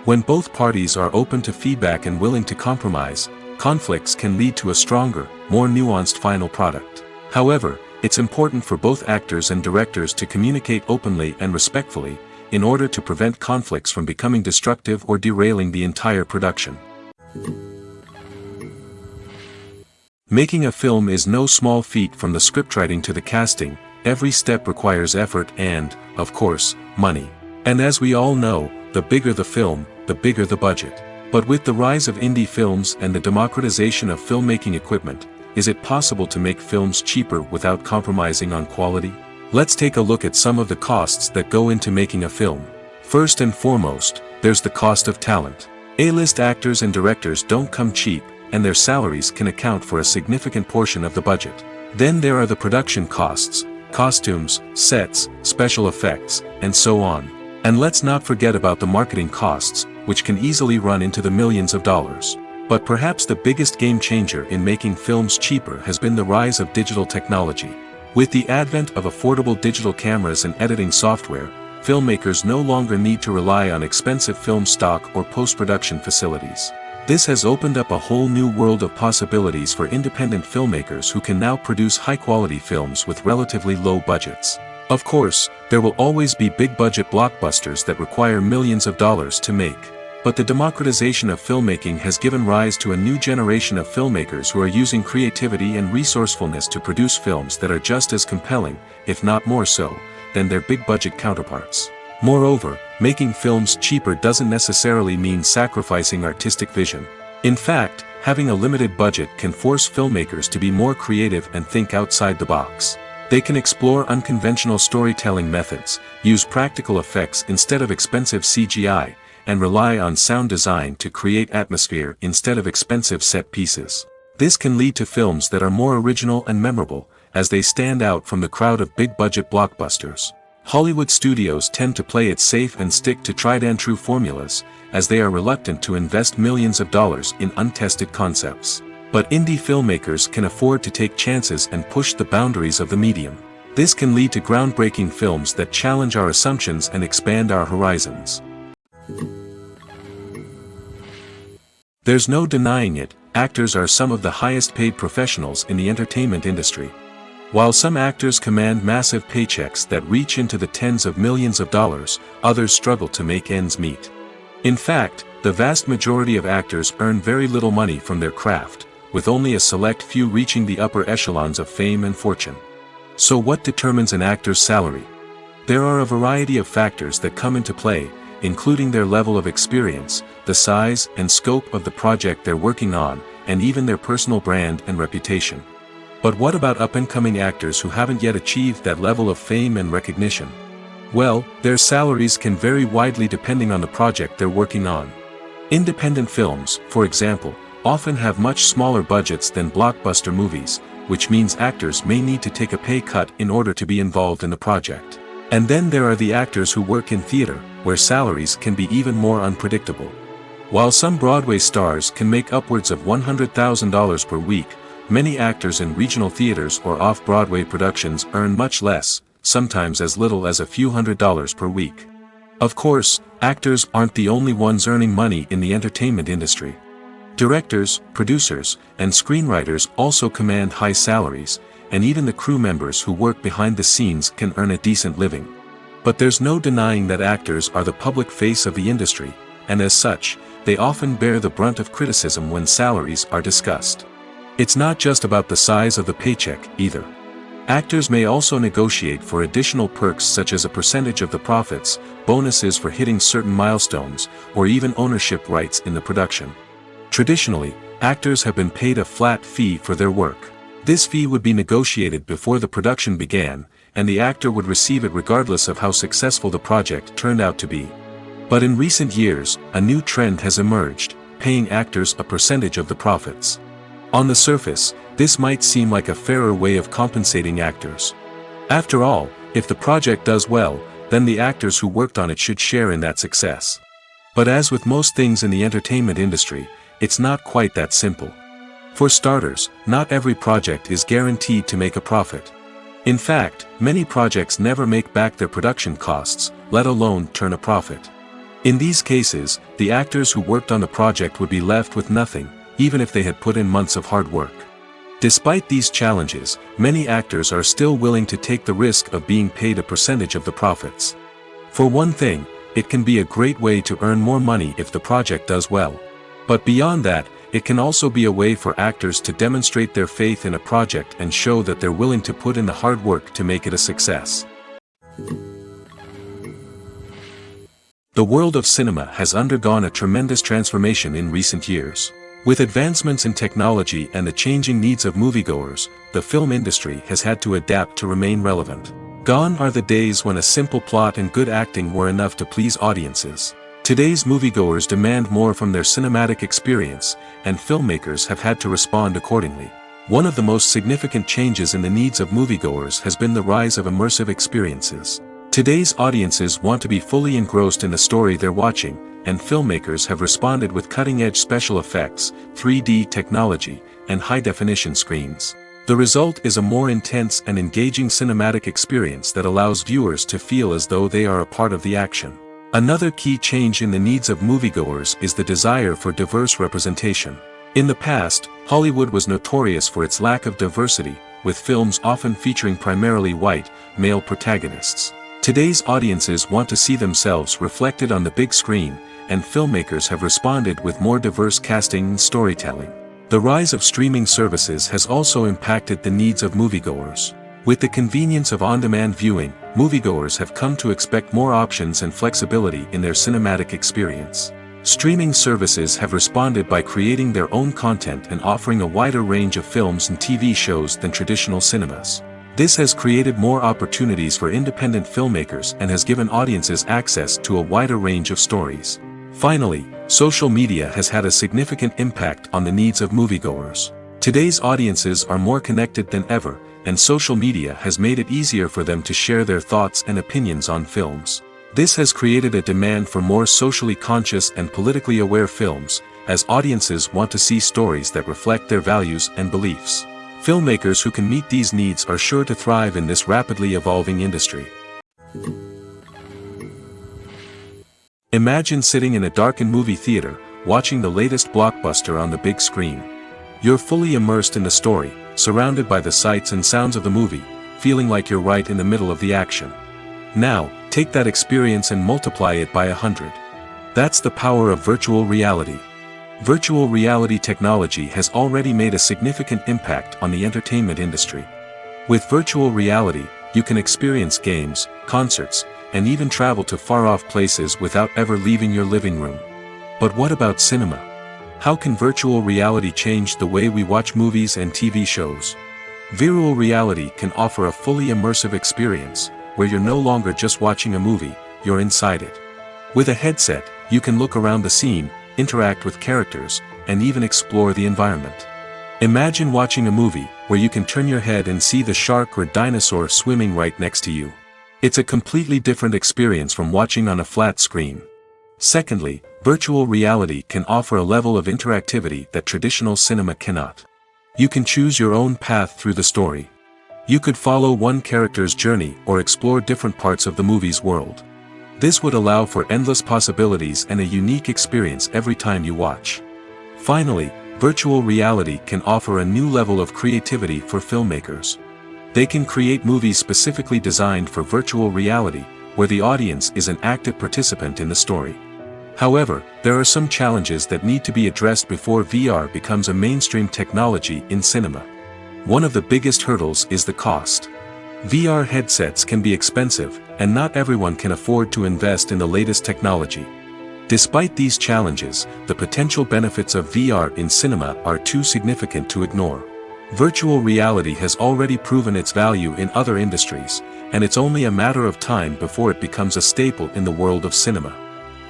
A: When both parties are open to feedback and willing to compromise, conflicts can lead to a stronger, more nuanced final product. However, it's important for both actors and directors to communicate openly and respectfully, in order to prevent conflicts from becoming destructive or derailing the entire production. Making a film is no small feat. From the scriptwriting to the casting, every step requires effort and, of course, money. And as we all know, the bigger the film, the bigger the budget. But with the rise of indie films and the democratization of filmmaking equipment, is it possible to make films cheaper without compromising on quality? Let's take a look at some of the costs that go into making a film. First and foremost, there's the cost of talent. A-list actors and directors don't come cheap, and their salaries can account for a significant portion of the budget. Then there are the production costs, costumes, sets, special effects, and so on. And let's not forget about the marketing costs, which can easily run into the millions of dollars. But perhaps the biggest game changer in making films cheaper has been the rise of digital technology. With the advent of affordable digital cameras and editing software, filmmakers no longer need to rely on expensive film stock or post-production facilities. This has opened up a whole new world of possibilities for independent filmmakers who can now produce high-quality films with relatively low budgets. Of course, there will always be big-budget blockbusters that require millions of dollars to make. But the democratization of filmmaking has given rise to a new generation of filmmakers who are using creativity and resourcefulness to produce films that are just as compelling, if not more so, than their big-budget counterparts. Moreover, making films cheaper doesn't necessarily mean sacrificing artistic vision. In fact, having a limited budget can force filmmakers to be more creative and think outside the box. They can explore unconventional storytelling methods, use practical effects instead of expensive CGI, and rely on sound design to create atmosphere instead of expensive set pieces. This can lead to films that are more original and memorable, as they stand out from the crowd of big-budget blockbusters. Hollywood studios tend to play it safe and stick to tried-and-true formulas, as they are reluctant to invest millions of dollars in untested concepts. But indie filmmakers can afford to take chances and push the boundaries of the medium. This can lead to groundbreaking films that challenge our assumptions and expand our horizons. There's no denying it, actors are some of the highest-paid professionals in the entertainment industry. While some actors command massive paychecks that reach into the tens of millions of dollars, others struggle to make ends meet. In fact, the vast majority of actors earn very little money from their craft, with only a select few reaching the upper echelons of fame and fortune. So what determines an actor's salary? There are a variety of factors that come into play, including their level of experience, the size and scope of the project they're working on, and even their personal brand and reputation. But what about up-and-coming actors who haven't yet achieved that level of fame and recognition? Well, their salaries can vary widely depending on the project they're working on. Independent films, for example, often have much smaller budgets than blockbuster movies, which means actors may need to take a pay cut in order to be involved in the project. And then there are the actors who work in theater, where salaries can be even more unpredictable. While some Broadway stars can make upwards of $100,000 per week, many actors in regional theaters or off-Broadway productions earn much less, sometimes as little as a few $100s per week. Of course, actors aren't the only ones earning money in the entertainment industry. Directors, producers, and screenwriters also command high salaries, and even the crew members who work behind the scenes can earn a decent living. But there's no denying that actors are the public face of the industry, and as such, they often bear the brunt of criticism when salaries are discussed. It's not just about the size of the paycheck, either. Actors may also negotiate for additional perks such as a percentage of the profits, bonuses for hitting certain milestones, or even ownership rights in the production. Traditionally, actors have been paid a flat fee for their work. This fee would be negotiated before the production began, and the actor would receive it regardless of how successful the project turned out to be. But in recent years, a new trend has emerged, paying actors a percentage of the profits. On the surface, this might seem like a fairer way of compensating actors. After all, if the project does well, then the actors who worked on it should share in that success. But as with most things in the entertainment industry, it's not quite that simple. For starters, not every project is guaranteed to make a profit. In fact, many projects never make back their production costs, let alone turn a profit. In these cases, the actors who worked on the project would be left with nothing, even if they had put in months of hard work. Despite these challenges, many actors are still willing to take the risk of being paid a percentage of the profits. For one thing, it can be a great way to earn more money if the project does well. But beyond that, it can also be a way for actors to demonstrate their faith in a project and show that they're willing to put in the hard work to make it a success. The world of cinema has undergone a tremendous transformation in recent years. With advancements in technology and the changing needs of moviegoers, the film industry has had to adapt to remain relevant. Gone are the days when a simple plot and good acting were enough to please audiences. Today's moviegoers demand more from their cinematic experience, and filmmakers have had to respond accordingly. One of the most significant changes in the needs of moviegoers has been the rise of immersive experiences. Today's audiences want to be fully engrossed in the story they're watching, and filmmakers have responded with cutting-edge special effects, 3D technology, and high-definition screens. The result is a more intense and engaging cinematic experience that allows viewers to feel as though they are a part of the action. Another key change in the needs of moviegoers is the desire for diverse representation. In the past, Hollywood was notorious for its lack of diversity, with films often featuring primarily white, male protagonists. Today's audiences want to see themselves reflected on the big screen, and filmmakers have responded with more diverse casting and storytelling. The rise of streaming services has also impacted the needs of moviegoers. With the convenience of on-demand viewing, moviegoers have come to expect more options and flexibility in their cinematic experience. Streaming services have responded by creating their own content and offering a wider range of films and TV shows than traditional cinemas. This has created more opportunities for independent filmmakers and has given audiences access to a wider range of stories. Finally, social media has had a significant impact on the needs of moviegoers. Today's audiences are more connected than ever, and social media has made it easier for them to share their thoughts and opinions on films. This has created a demand for more socially conscious and politically aware films, as audiences want to see stories that reflect their values and beliefs. Filmmakers who can meet these needs are sure to thrive in this rapidly evolving industry. Imagine sitting in a darkened movie theater, watching the latest blockbuster on the big screen. You're fully immersed in the story, surrounded by the sights and sounds of the movie, feeling like you're right in the middle of the action. Now, take that experience and multiply it by 100. That's the power of virtual reality. Virtual reality technology has already made a significant impact on the entertainment industry. With virtual reality, you can experience games, concerts, and even travel to far-off places without ever leaving your living room. But what about cinema? How can virtual reality change the way we watch movies and TV shows? Virtual reality can offer a fully immersive experience, where you're no longer just watching a movie, you're inside it. With a headset, you can look around the scene, interact with characters, and even explore the environment. Imagine watching a movie where you can turn your head and see the shark or dinosaur swimming right next to you. It's a completely different experience from watching on a flat screen. Secondly, virtual reality can offer a level of interactivity that traditional cinema cannot. You can choose your own path through the story. You could follow one character's journey or explore different parts of the movie's world. This would allow for endless possibilities and a unique experience every time you watch. Finally, virtual reality can offer a new level of creativity for filmmakers. They can create movies specifically designed for virtual reality, where the audience is an active participant in the story. However, there are some challenges that need to be addressed before VR becomes a mainstream technology in cinema. One of the biggest hurdles is the cost. VR headsets can be expensive, and not everyone can afford to invest in the latest technology. Despite these challenges, the potential benefits of VR in cinema are too significant to ignore. Virtual reality has already proven its value in other industries, and it's only a matter of time before it becomes a staple in the world of cinema.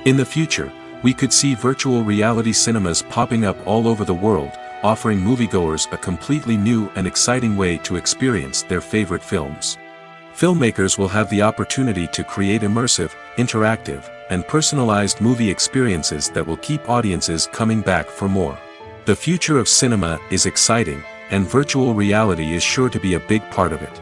A: In the future, we could see virtual reality cinemas popping up all over the world, offering moviegoers a completely new and exciting way to experience their favorite films. Filmmakers will have the opportunity to create immersive, interactive, and personalized movie experiences that will keep audiences coming back for more. The future of cinema is exciting, and virtual reality is sure to be a big part of it.